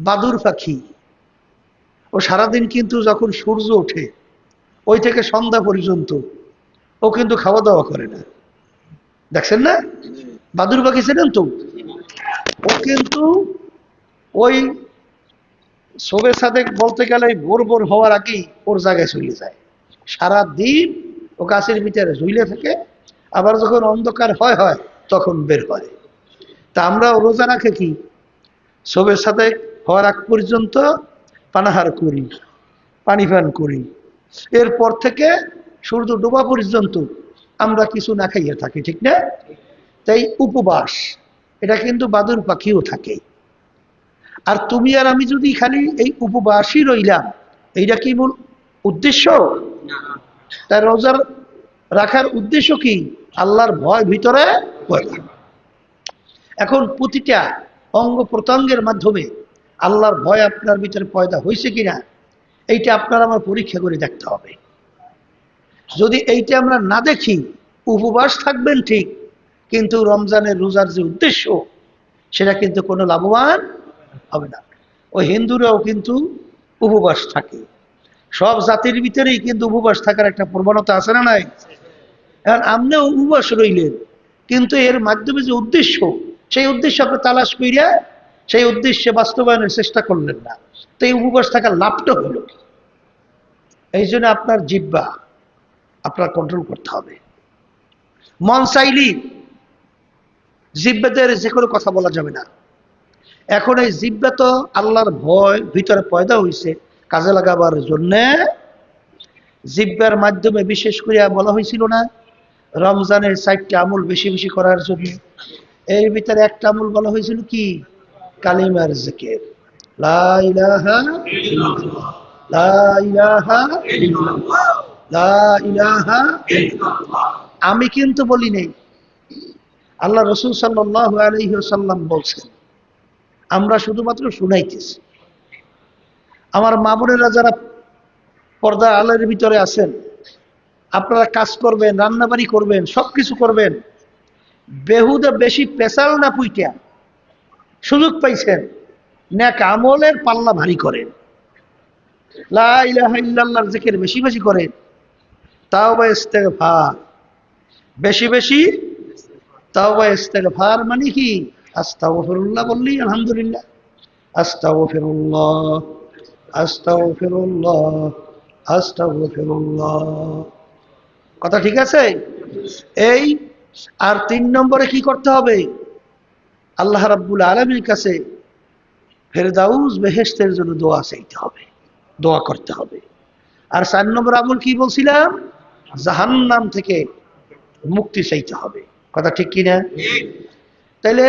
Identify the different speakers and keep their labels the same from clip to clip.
Speaker 1: বাদুর পাখি, ও সারাদিন কিন্তু যখন সূর্য ওঠে ওই থেকে সন্ধ্যা পর্যন্ত ও কিন্তু খাওয়া দাওয়া করে না। দেখছেন না? বাদুর পাখি ছিলেন তো, ও কিন্তু ওই শোবে সাদেক বলতে গেলে ভোর ভোর হওয়ার আগেই ওর জায়গায় চলে যায়। সারাদিন ও গাছের ভিতরে ঝুলে থাকে, আবার যখন অন্ধকার হয় হয় তখন বের হয়। তা আমরা রোজা রাখে কি শোবে সাদেক হওয়ার আগ পর্যন্ত পানাহার করি, পানি পান করি, এরপর থেকে সূর্য ডোবা পর্যন্ত আমরা কিছু না খাইয়ে থাকি, ঠিক না? তাই উপবাস, এটা কিন্তু বাদুর পাখিও থাকে। আর তুমি আর আমি যদি খালি এই উপবাসই রইলাম, এইটা কি মূল উদ্দেশ্য? তাই রোজার রাখার উদ্দেশ্য কি? আল্লাহর ভয় ভিতরে পয়দা। এখন প্রতিটা অঙ্গ প্রত্যঙ্গের মাধ্যমে আল্লাহর ভয় আপনার ভিতরে পয়দা হয়েছে কিনা এইটা আপনার আমার পরীক্ষা করে দেখতে হবে। যদি এইটা আমরা না দেখি, উপবাস থাকবেন ঠিক, কিন্তু রমজানের রোজার যে উদ্দেশ্য সেটা কিন্তু কোনো লাভবান হবে না। ওই হিন্দুরাও কিন্তু উপবাস থাকে, সব জাতির ভিতরেই কিন্তু উপবাস থাকার একটা প্রবণতা আছে না নাই? এখন আপনিও উপবাস রইলেন, কিন্তু এর মাধ্যমে যে উদ্দেশ্য, সেই উদ্দেশ্য আপনি তালাশ কইরা সেই উদ্দেশ্যে বাস্তবায়নের চেষ্টা করলেন না। তো এই উপবাস থাকার লাভটা হলো কি? এই জন্য আপনার জিহ্বা আপনার কন্ট্রোল করতে হবে। মন চাইলি জিহ্বাদের যে কোনো কথা বলা যাবে না। এখন এই জিহ্বা তো আল্লাহর ভয় ভিতরে পয়দা হয়েছে, কাজে লাগাবার জন্যে জিহ্বার মাধ্যমে বিশেষ করে বলা হয়েছিল না রমজানের 4টা আমল বেশি বেশি করার জন্য? এর ভিতরে একটা আমল বলা হয়েছিল কি? কালিমার জিকির, লা ইলাহা ইল্লাল্লাহ, লা ইলাহা ইল্লাল্লাহ, লা ইলাহা ইল্লাল্লাহ। আমি কিন্তু বলি নেই, আল্লাহ রাসূল সাল্লাল্লাহু আলাইহি ওয়াসাল্লাম বলছেন, আমরা শুধুমাত্র শুনাইতেছি। আমার মা বোনেরা যারা পর্দা আলের ভিতরে আছেন, আপনারা কাজ করবেন, রান্নাবাড়ি করবেন, সবকিছু করবেন, বেহুদা বেশি পেশাল না পুইটা সুযোগ পাইছেন, নেক আমলের পাল্লা ভারী করেন, লা ইলাহা ইল্লাল্লাহর জিকির বেশি বেশি করেন, তাওবা ইস্তেগফার বেশি বেশি, তাওবা ইস্তেগফার মানে কি? আস্তাগফিরুল্লাহ বললি আলহামদুলিল্লাহ, আস্তাগফিরুল্লাহ, আস্তাগফিরুল্লাহ, আস্তাগফিরুল্লাহ। কথা ঠিক আছে? এই আর 3 নম্বরে কি করতে হবে? আল্লাহ রাব্বুল আলামিনের কাছে ফেরদাউস বেহেশতের জন্য দোয়া চাইতে হবে, দোয়া করতে হবে। আর 4 নম্বর আমল কি বলছিলাম? জাহান্নাম থেকে মুক্তি চাইতে হবে। কথা ঠিক কিনা? তাইলে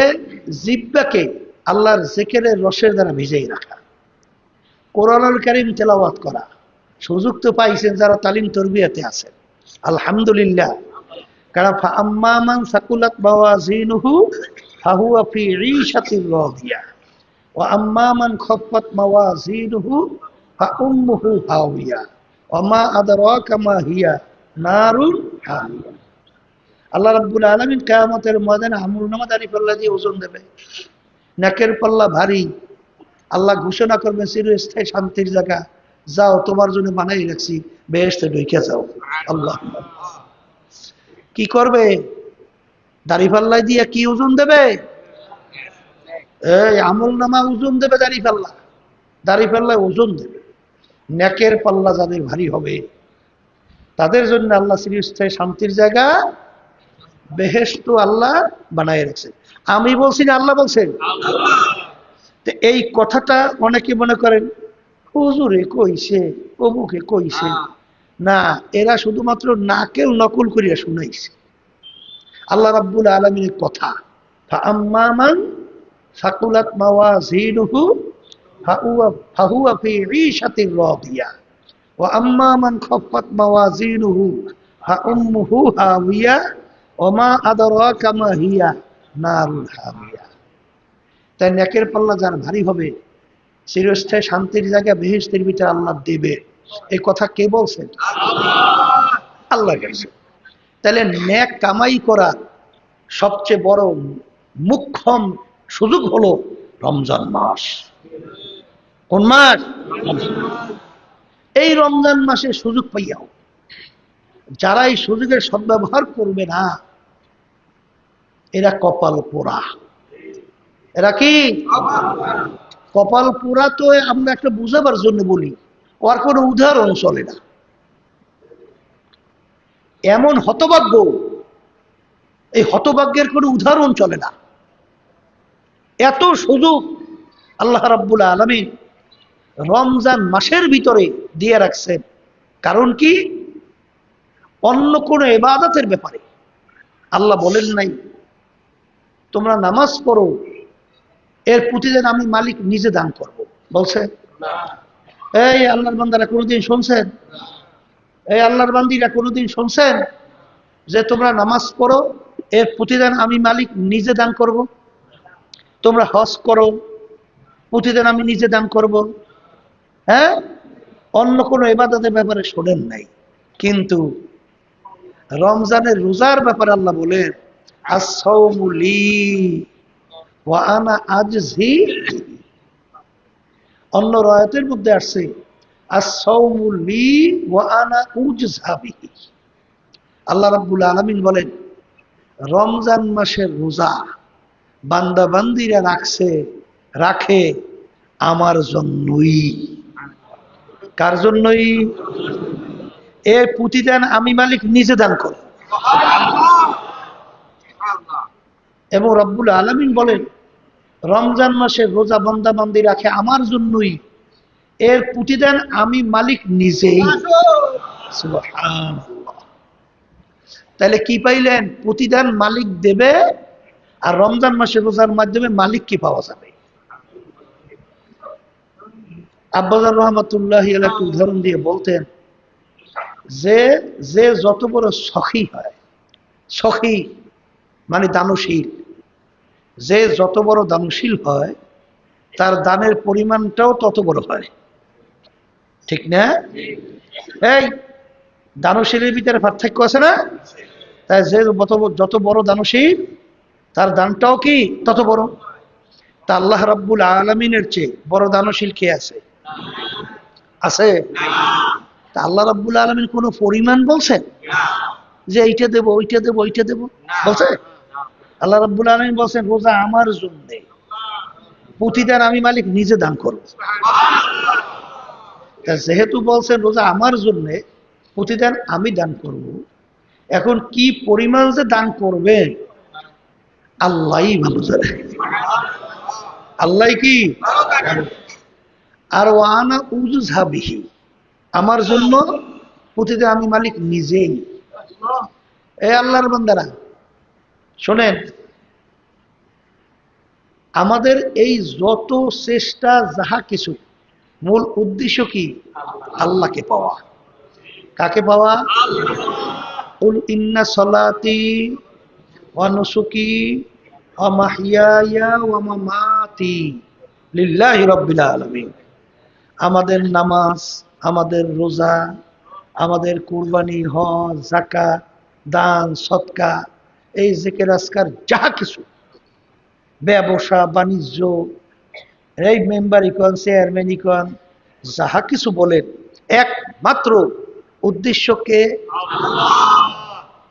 Speaker 1: জিহ্বাকে আল্লাহর জিকিরের রসের দ্বারা ভিজিয়ে রাখা, কোরআনুল কারীম তেলাওয়াত করা। সুযোগ তো পাইছেন যারা তালিম তরবিয়াতে আছেন, আলহামদুলিল্লাহ। কারণ ফাআম্মা মান সাকুলাত মাওয়াজিনুহু ফাহুয়া ফি ঈশাতির রাদিয়া ওয়া আম্মা মান খাফফাত মাওয়াজিনুহু ফাউম্মুহু হাওিয়া ওয়া মা আদরাকা মা হিয়া নারুন হামিয়া। আল্লাহ রাব্বুল আলামিন কিয়ামতের ময়দানে আমলনামা দাঁড়ি পাল্লা দিয়ে ওজন দেবে, নেকের পাল্লা ভারী। আল্লাহ ঘোষণা করবে চিরস্থায়ী শান্তির জায়গা, যাও তোমার জন্য বানাই রাখছি, বেহেশতে ঢুকে যাও। আল্লাহ কি করবে? দাড়ি পাল্লা দিয়ে কি ওজন দেবে? এই আমলনামা ওজন দেবে, দাড়ি পাল্লা, দাড়ি পাল্লায় ওজন দেবে। নেকের পাল্লা যাদের ভারী হবে তাদের জন্য আল্লাহ চিরস্থায়ী শান্তির জায়গা বেহেশত আল্লাহ বানায় রাখছেন। আমি বলছি না, আল্লাহ বলছেন। তো এই কথাটা অনেকে মনে করেন হুজুরে কইছে, অমুকে কইছে, না, এরা শুধুমাত্র নাকেল নকল করিয়া শুনাইছে। আল্লাহ রাব্বুল আলামিনের কথা, ফাআম্মা মান সাকুলাত মাওয়াজিনুহু ফাহুয়া ফি ঈশাতির রাদিয়া ওয়া আম্মা মান খাফফাত মাওয়াজিনুহু ফাউম্মুহু হাওিয়া ওয়া মা আদরাকা মা হিয়া নারুন হামিয়া। তাই নেকের পাল্লা যার ভারী হবে চিরস্থায়ী শান্তির জায়গা বেহেশতের ভিতরে আল্লাহ দেবে। এই কথা কে বলছেন? আল্লাহ বলছেন। তাহলে নেক কামাই করা সবচেয়ে বড় মুখ্যম সুযোগ হলো রমজান মাস। কোন মাস? এই রমজান মাসে সুযোগ পাইয়াও যারা এই সুযোগের সদ্ব্যবহার করবে না, এরা কপাল পোড়া। এরা কি কপাল পোড়া? তো আমরা একটা বুঝাবার জন্য বলি, ওর কোনো উদাহরণ চলে না। এমন হতভাগ্য, এই হতভাগ্যের কোনো উদাহরণ চলে না। এত সুযোগ আল্লাহ রাব্বুল আলামিন রমজান মাসের ভিতরে দিয়ে রাখছেন। কারণ কি? অন্য কোনো ইবাদতের ব্যাপারে আল্লাহ বলেন নাই তোমরা নামাজ পড়ো, এর প্রতিদিন আমি মালিক নিজে দান করব। বলছে? এই আল্লাহর বান্দারা কোনোদিন শুনছেন? এই আল্লাহর বান্দিরা কোনোদিন শুনছেন যে তোমরা নামাজ পড়ো, এর প্রতিদান আমি মালিক নিজে দান করব? তোমরা হজ করো, প্রতিদিন আমি নিজে দান করব? হ্যাঁ, অন্য কোনো ইবাদতের ব্যাপারে শোনেন নাই। কিন্তু রমজানের রোজার ব্যাপারে আল্লাহ বলেন আস-সাওমু লি ওয়া আনা আজজি। অন্য রায়াতের মধ্যে আসছে আস-সাওমু লি ওয়া আনা উজজা বিহি। আল্লাহ রাব্বুল আলামিন বলেন রমজান মাসের রোজা বান্দা বান্দিরা রাখে আমার জন্যই। কার জন্যই? এর প্রতিদান আমি মালিক নিজে দান করব। এবং রব্বুল আলামিন বলেন রমজান মাসে রোজা বান্দা বান্দি রাখে আমার জন্যই, এর প্রতিদান আমি মালিক নিজেই। সুবহানাল্লাহ। তাহলে কি পাইলেন? প্রতিদান মালিক দেবে, আর রমজান মাসে রোজার মাধ্যমে মালিক কি পাওয়া যাবে? আব্বাজার রহমাতুল্লাহি আলাইহি একটা উদাহরণ দিয়ে বলতেন যে যে যত বড় সখী হয়, সখী মানে দানশীল, যে যত বড় দানশীল হয় তার দানের পরিমাণটাও তত বড় হয়। ঠিক না? এই দানশীলের ভিতরে পার্থক্য আছে না? তাই যে যত বড় দানশীল তার দানটাও কি তত বড়। তা আল্লাহ রাব্বুল আলামিনের চেয়ে বড় দানশীল কে আছে? আছে? তা আল্লাহ রাব্বুল আলামিন কোনো পরিমাণ বলছেন যে এইটা দেব ওইটা দেব ওইটা দেব? বলছে? আল্লাহ রাব্বুল আলামিন বলছেন রোজা আমার জন্য, প্রতিদান আমি মালিক নিজে দান করব। তা যেহেতু বলছেন রোজা আমার জন্য, প্রতিদান আমি দান করব, এখন কি পরিমাণ যে দান করবেন আল্লাহই ভালো জানে। আল্লাহ কি? আর ওয়ানা উজজা বিহি, আমার জন্য প্রতিদিন আমি মালিক নিজেই। এই আল্লাহর বান্দারা শোনেন, আমাদের এই যত চেষ্টা যাহা কিছু মূল উদ্দেশ্য কি? আল্লাহকে পাওয়া। কাকে পাওয়া? কুল ইন্না সলাতি ওয়া নুসুকি ওয়া মাহইয়ায়া ওয়া মামাতি লিল্লাহি রাব্বিল আলামিন। আমাদের নামাজ, আমাদের রোজা, আমাদের কুরবানি, হজ, যাকাত, দান, সদকা, এই জিকির আজকার যাহা কিছু, ব্যবসা বাণিজ্য, এই মেম্বারিকন চেয়ারম্যানিকন যাহা কিছু বলেন, একমাত্র উদ্দেশ্যকে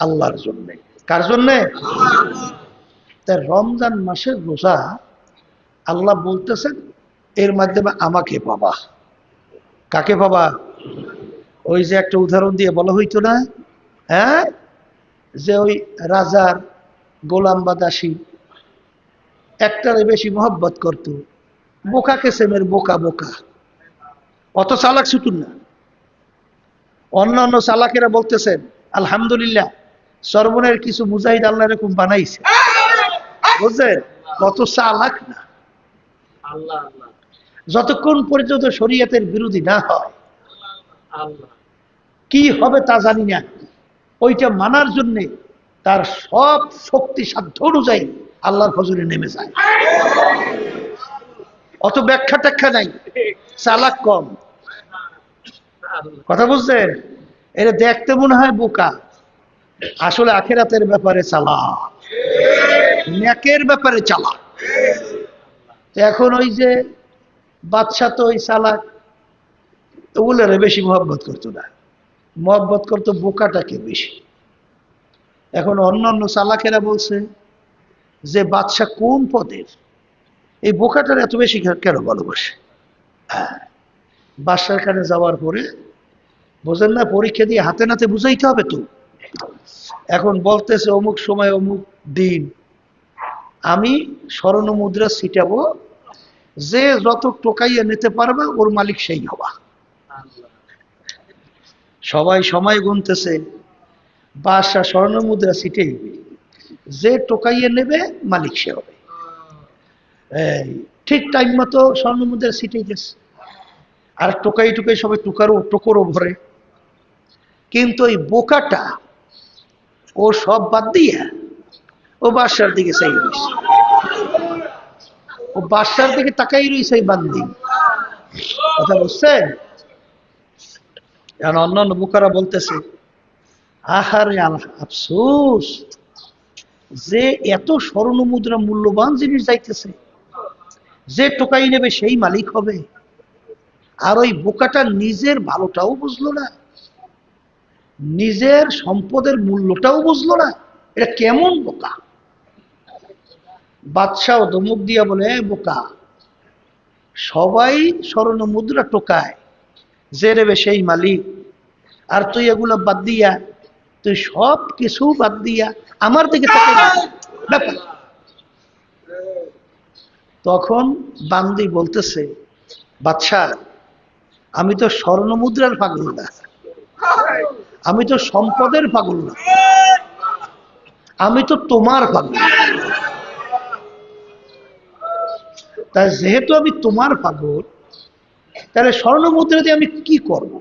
Speaker 1: আল্লাহর জন্যে। কার জন্যে? তাই রমজান মাসের রোজা আল্লাহ বলতেছেন এর মাধ্যমে আমাকে পাবা। কাকে পাবা? ওই যে একটা উদাহরণ দিয়ে বলা হইতো না, হ্যাঁ, যে ওই রাজার গোলাম বা দাসী একটারে বেশি মহব্বত করত, বোকা কেসেমের বোকা বোকা, অত চালাক ছুটুন না। অন্যান্য চালাকেরা বলতেছেন আলহামদুলিল্লাহ সর্বনের কিছু মুজাহিদ আল্লাহ এরকম বানাইছে, বুঝলেন? কত চালাক না। যতক্ষণ পর্যন্ত শরীয়তের বিরোধী না হয় কি হবে তা জানি না, ওইটা মানার জন্য তার সব শক্তি সাধ্য অনুযায়ী আল্লাহর ফজলে নেমে যায়। অত ব্যাখ্যা ট্যাখ্যা নাই, চালাক কম। কথা বুঝছেন? এটা দেখতে মনে হয় বোকা, আসলে আখিরাতের ব্যাপারে চালাক, নেকের ব্যাপারে চালাক। এখন ওই যে বাদশা তো ওই চালাক, ওগুলোরে বেশি মহব্বত করতো না, মহব্বত করতো বোকাটাকে বেশি। এখন অন্য অন্য চালাকেরা বলছে যে বাদশা কোন পদের, এই বোকাটার এত বেশি কেন ভালোবাসে। বাদশার কাছে যাওয়ার পরে বোঝেন না, পরীক্ষা দিয়ে হাতে নাতে বুঝাইতে হবে তো। এখন বলতেছে অমুক সময় অমুক দিন আমি স্বর্ণ মুদ্রা ছিটাবো, যে যত টোকাইয়া নিতে পারবে ওর মালিক সেই হবা। সবাই সময় গুনতেছে, বাদশা স্বর্ণ মুদ্রা ছিটাইবে, যে টোকাইয়া নেবে মালিক সে হবে। এই ঠিক টাইম মতো স্বর্ণ মুদ্রা ছিটাইতেছে, আর টোকাই টুকাই সবাই টোকরও ভরে। কিন্তু ওই বোকাটা ও সব বাদ দিয়া ও বাদশার দিকে চাই রয়েছে, ও বাদশার দিকে তাকাই রয়েছে এই বান্দি। কথা বুঝছেন? কারণ অন্যান্য বোকারা বলতেছে আহারে আফসোস, যে এত স্বর্ণ মুদ্রা মূল্যবান জিনিস যাইতেছে, যে টোকাই নেবে সেই মালিক হবে, আর ওই বোকাটা নিজের ভালোটাও বুঝলো না, নিজের সম্পদের মূল্যটাও বুঝলো না। এটা কেমন বোকা! বাদশাও ধমক দিয়া বলে, বোকা, সবাই স্বর্ণ মুদ্রা টোকায়, যে নেবে সেই মালিক, আর তুই এগুলো বাদ দিয়া, তুই সব কিছু বাদ দিয়া আমার দিকে ব্যাপার। তখন বান্দি বলতেছে, বাদশা, আমি তো স্বর্ণ মুদ্রার পাগল না, আমি তো সম্পদের পাগল না, আমি তো তোমার পাগল। তাই যেহেতু আমি তোমার পাগল, তাহলে স্বর্ণ মুদ্রা দিয়ে আমি কি করব?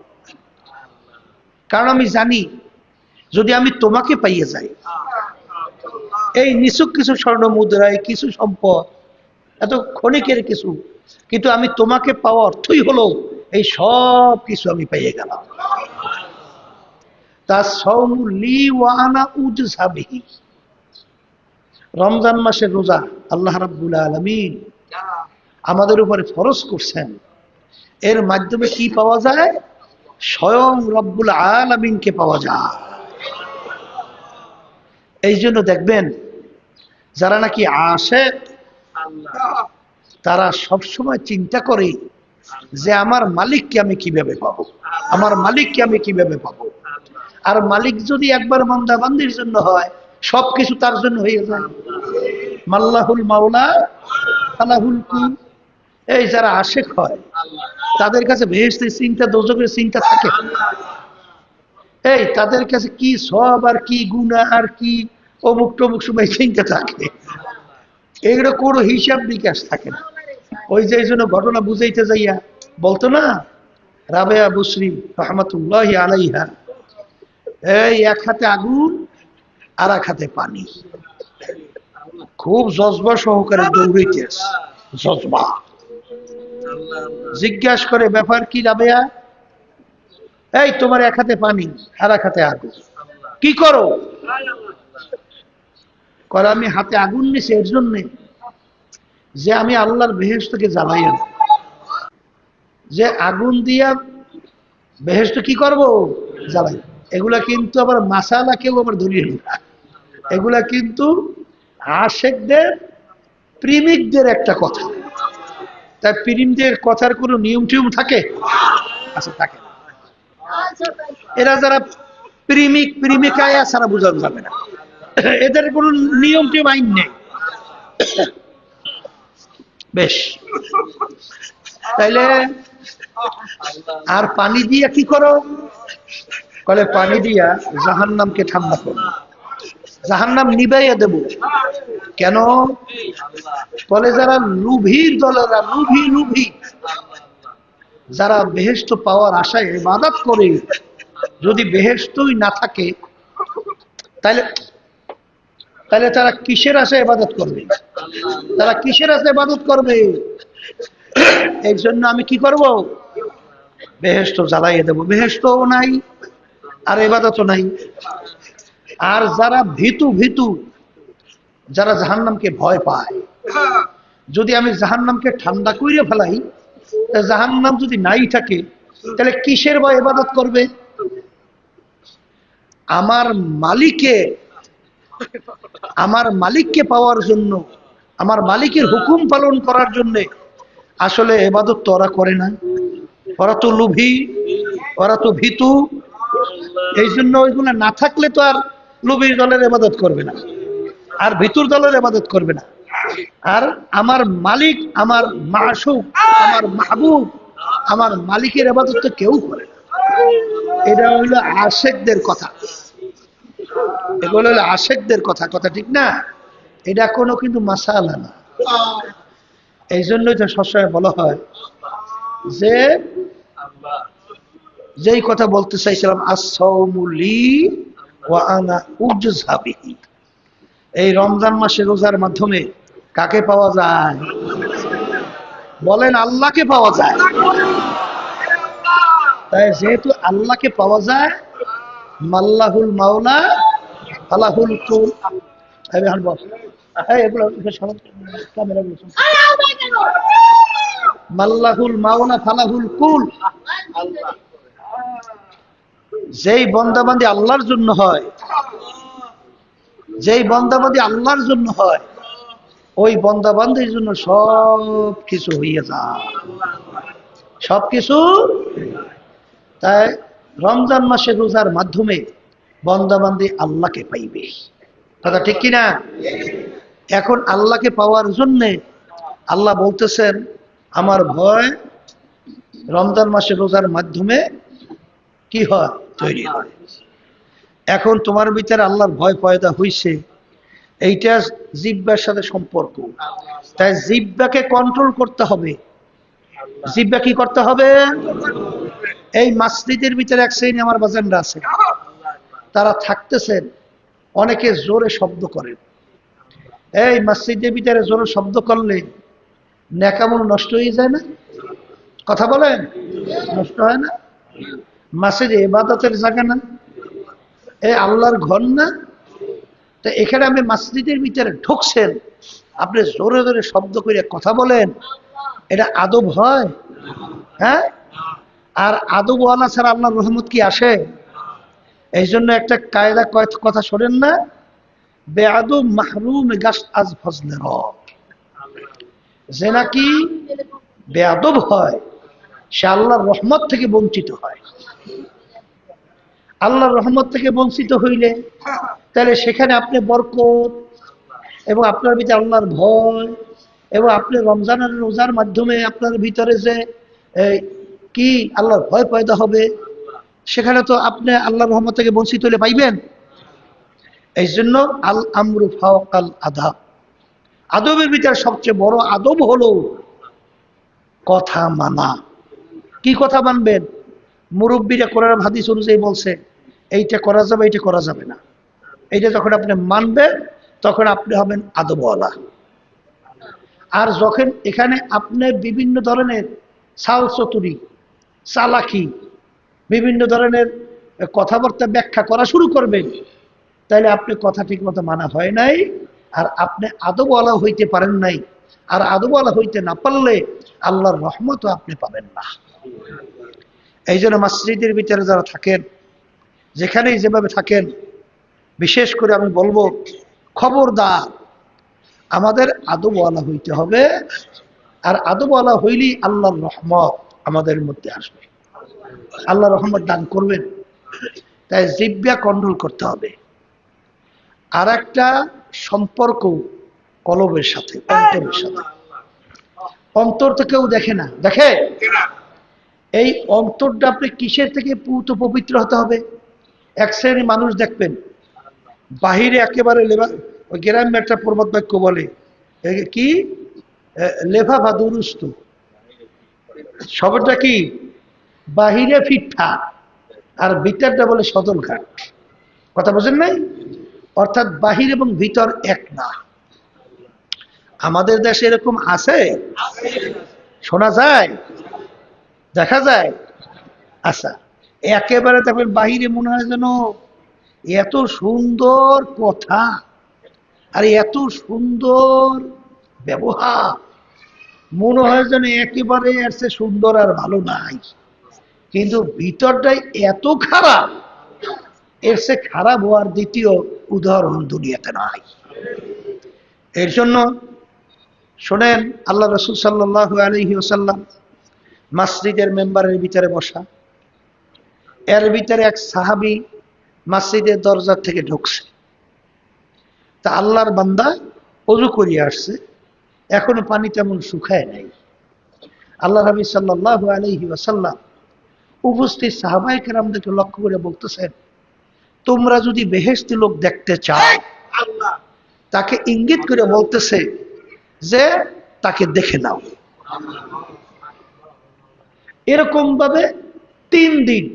Speaker 1: কারণ আমি জানি যদি আমি তোমাকে পাইয়ে যাই, এই নিছক কিছু স্বর্ণ মুদ্রায় কিছু সম্পদ, এত ক্ষণিকের কিছু, কিন্তু আমি তোমাকে পাওয়া অর্থই হলো এই সব কিছু আমি পাইয়ে গেলাম। তা সাওমু লি ওয়া আনা উজযা বিহি। রমজান মাসের রোজা আল্লাহ রাব্বুল আলামিন আমাদের উপরে ফরজ করছেন, এর মাধ্যমে কি পাওয়া যায়? স্বয়ং রব্বুল আলামিনকে পাওয়া যায়। এই জন্য দেখবেন যারা নাকি আশিক, তারা সবসময় চিন্তা করে যে আমার মালিককে আমি কিভাবে পাবো, আমার মালিককে আমি কিভাবে পাবো। আর মালিক যদি একবার বান্দা বান্দির জন্য হয়, সবকিছু তার জন্য হয়ে যায়। মাল্লাহুল মাওলা ফালাহুল কুল। এই যারা আশিক হয় তাদের কাছে বেহেশতের চিন্তা, দোজখের চিন্তা থাকে। এই তাদের কাছে কি সব আর কি গুনাহ আর কি অমুক টমুক সময় চিন্তা থাকে, এগুলো কোনো হিসাব বিকাশ থাকে না। ওই যে এই জন্য ঘটনা বুঝাইতে যাইয়া বলতো না রাবেয়া বুসরি রহমতুল্লাহি আলাইহা, এই এক হাতে আগুন আর এক হাতে পানি, খুব জজবা সহকারে দৌড়াইতে আছে, জজবা। জিজ্ঞাসা করে, ব্যাপার কি রাবেয়া? এই তোমার এক হাতে পানি আর এক হাতে আগুন, কি করো? করে আমি হাতে আগুন নিছি এর জন্যে যে আমি আল্লাহর বেহেশতকে জ্বালাই আনব, যে আগুন দিয়া বেহেশত কি করব? জ্বালাই। এগুলা কিন্তু আবার মাসালা কেউ আবার ধরিয়ে না, এগুলা কিন্তু আশেকদের প্রেমিকদের একটা কথা। তাই প্রেমিকদের কথার কোনো নিয়ম টিয়ম থাকে? আচ্ছা, থাকে না। এরা যারা প্রেমিক প্রেমিকায় ছাড়া বোঝানো যাবে না, এদের কোনো নিয়ম টিয়ম আইন নেই। বেশ, তাইলে আর পানি দিয়া কি করো? বলে পানি দিয়া জাহান্নামকে ঠান্ডা করো, জাহান্নাম নিবাইয়া দেব। কেন? বলে যারা লুভির দলেরা, লুভি লুভি, যারা বেহেশত পাওয়ার আশায় ইবাদত করে, যদি বেহেশতই না থাকে তাহলে তাহলে তারা কিসের আশায় ইবাদত করবে? তারা কিসের আশায় ইবাদত করবে? এই জন্য আমি কি করব? বেহেশত জ্বালাইয়ে দেব। বেহেশতও নাই আর ইবাদতও নাই। আর যারা ভীতু ভীতু, যারা জাহান্নামকে ভয় পায়, যদি আমি জাহান্নামকে ঠান্ডা কইরে ফেলাই জাহান্নাম যদি নাই থাকে তাহলে কিসের বা ইবাদত করবে? আমার মালিকে আমার মালিককে পাওয়ার জন্য, আমার মালিকের হুকুম পালন করার জন্য আসলে ইবাদত তো ওরা করে না। ওরা তো লোভী, ওরা তো ভীতু। এই জন্য ওইগুলো না থাকলে তো আর লোভীর দলের ইবাদত করবে না, আর ভীতুর দলের ইবাদত করবে না। আর আমার মালিক, আমার মাশুক, আমার মাহবুব, আমার মালিকের ইবাদত তো কেউ করে না। এটা হইলো আশেকদের কথা, এগুলো হলো আশেকদের কথা, কথা ঠিক না? এটা কোনো কিন্তু মাসালা না। এই জন্যই তো সবসময় বলা হয় যে, যেই কথা বলতে চাইছিলাম, as-sawmu li wa ana ujza bihi। এই রমজান মাসে রোজার মাধ্যমে কাকে পাওয়া যায়? বলেন, আল্লাহকে পাওয়া যায়। তাই যেহেতু আল্লাহকে পাওয়া যায়, মাল্লাহুল মাওলা ফালাহুল কুল। মাল্লাহুল মাওলা ফালাহুল কুল। যেই বন্দাবান্দি আল্লাহর জন্য হয়, যেই বন্দাবান্দি আল্লাহর জন্য হয়, ওই বন্দাবান্দির জন্য সব কিছু হইয়া যায়, সবকিছু। তাই রমজান মাসে রোজার মাধ্যমে বন্দাবান্দি আল্লাহকে পাইবে, কথা ঠিক কিনা? এখন আল্লাহকে পাওয়ার জন্য আল্লাহ বলতেছেন, আমার ভয় রমজান মাসে রোজার মাধ্যমে কি হয়? তৈরি হয়। এখন তোমার ভিতরে আল্লাহর ভয় পয়দা হইছে, এইটা জিহ্বার সাথে সম্পর্ক। তাই জিহ্বাকে কন্ট্রোল করতে হবে। জিহ্বা কি করতে হবে? এই মসজিদের ভিতরে এক শ্রেণী আমার বাজানরা আছে, তারা থাকতেছেন, অনেকে জোরে শব্দ করেন। এই মসজিদের ভিতরে জোরে শব্দ করলে নেকামল নষ্ট হয়ে যায় না? কথা বলেন, নষ্ট হয় না? মসজিদে ইবাদতের জায়গা না, এই আল্লাহর ঘর না? তো এখানে আপনি মসজিদের ভিতরে ঢুকছেন, আপনি জোরে জোরে শব্দ করে কথা বলেন, এটা আদব হয়? হ্যাঁ? আর আদব ওয়ালা ছাড়া আল্লাহর রহমত কি আসে? এই জন্য একটা কায়দা কথা শোনেন না, বেআদব মাহরুম গাছ আজ ফজলে রব। যে নাকি বেআদব হয় সে আল্লাহর রহমত থেকে বঞ্চিত হয়। আল্লাহর রহমত থেকে বঞ্চিত হইলে তাহলে সেখানে আপনি বরকত এবং আপনার ভিতরে আল্লাহর ভয় এবং আপনি রমজানের রোজার মাধ্যমে আপনার ভিতরে যে কি আল্লাহর ভয় পয়দা হবে, সেখানে তো আপনি আল্লাহর রহমত থেকে বঞ্চিত হলে পাইবেন। এই জন্য আল আমরু ফাওকাল আদাব, আদবের ভিতরে সবচেয়ে বড় আদব হলো কথা মানা। কি কথা মানবেন? মুরব্বীরা কোরআন হাদিস অনুযায়ী বলছে এইটা করা যাবে, এইটা করা যাবে না। এইটা যখন আপনি মানবেন তখন আপনি হবেন আদবওয়ালা। আর যখন এখানে আপনি বিভিন্ন ধরনের চাল চতুরি, চালাকি, বিভিন্ন ধরনের কথাবার্তা ব্যাখ্যা করা শুরু করবেন, তাইলে আপনি কথা ঠিক মতো মানা হয় নাই, আর আপনি আদবওয়ালা হইতে পারেন নাই। আর আদবওয়ালা হইতে না পারলে আল্লাহর রহমতও আপনি পাবেন না। এই জন্য মসজিদের ভিতরে যারা থাকেন, যেখানেই যেভাবে থাকেন, বিশেষ করে আমি বলবো, খবরদার আমাদের আদবওয়ালা হইতে হবে। আর আদবওয়ালা হইলেই আল্লাহর রহমত আমাদের মধ্যে আসবে, আল্লাহ রহমত দান করবেন। তাই জিহ্বা কন্ট্রোল করতে হবে। আর একটা সম্পর্ক কলবের সাথে, অন্তরের সাথে। অন্তর তো কেউ দেখে না, দেখে? এই অন্তরটা আপনি কিসের থেকে পুত পবিত্র হতে হবে? এক শ্রেণী মানুষ দেখবেন বাহিরে একেবারে ওই গ্রামে একটা প্রবাদ বাক্য বলে কি, লেফাফা দুরুস্ত, সবটা কি বাহিরে ফিটফা আর ভিতরটা বলে সদলঘাট। কথা বোঝেন নাই? অর্থাৎ বাহির এবং ভিতর এক না। আমাদের দেশে এরকম আছে, শোনা যায়, দেখা যায়। আচ্ছা, একেবারে তখন বাহিরে মনে হয় যেন এত সুন্দর কথা আর এত সুন্দর ব্যবহার, মনে হয় যেন একেবারে এর চেয়ে সুন্দর আর ভালো নাই, কিন্তু ভিতরটাই এত খারাপ, এর চেয়ে খারাপ হওয়ার দ্বিতীয় উদাহরণ দুনিয়াতে নাই। এর জন্য শোনেন, আল্লাহ রাসূল সাল্লাল্লাহু আলাইহি ওয়াসাল্লাম মসজিদের মেম্বারের ভিতরে বসা, এর ভিতরে এক সাহাবী মসজিদের দরজা থেকে ঢুকছে। তা আল্লাহর বান্দা ওযু করিয়ে আসছে, এখনো পানি তেমন শুকায় নাই। আল্লাহ নবী সাল্লাল্লাহু আলাইহি ওয়াসাল্লাম উপস্থিত সাহাবায়ে কেরামদেরকে লক্ষ্য করে বলতেছেন, তোমরা যদি বেহেশতি লোক দেখতে চাও, তাকে ইঙ্গিত করে বলতেছে যে তাকে দেখে নাও। এরকম ভাবে 3 দিন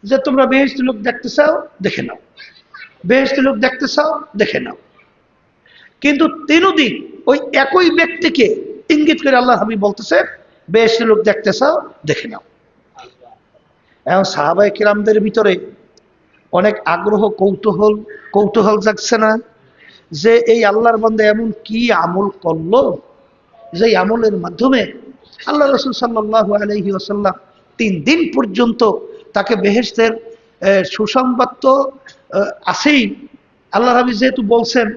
Speaker 1: যে তোমরা বেহেশতি লোক দেখতে চাও দেখে নাও, বেহেশতি লোক দেখতে চাও দেখে নাও। কিন্তু 3 দিন ওই একই ব্যক্তিকে ইঙ্গিত করে আল্লাহ হাবিব বলতেছে বেহেশতি লোক দেখতে চাও দেখে নাও। এখন সাহাবায়ে কেরামদের ভিতরে অনেক আগ্রহ, কৌতূহল জাগছে না যে এই আল্লাহর বান্দা এমন কি আমল করলো যে আমলের মাধ্যমে আল্লাহ রাসূল সাল্লাল্লাহু আলাইহি ওয়াসাল্লাম 3 দিন পর্যন্ত তাকে বেহেশতের সুসংবাদ তো আছেই। আল্লাহ নবী যেহেতু বলছেন,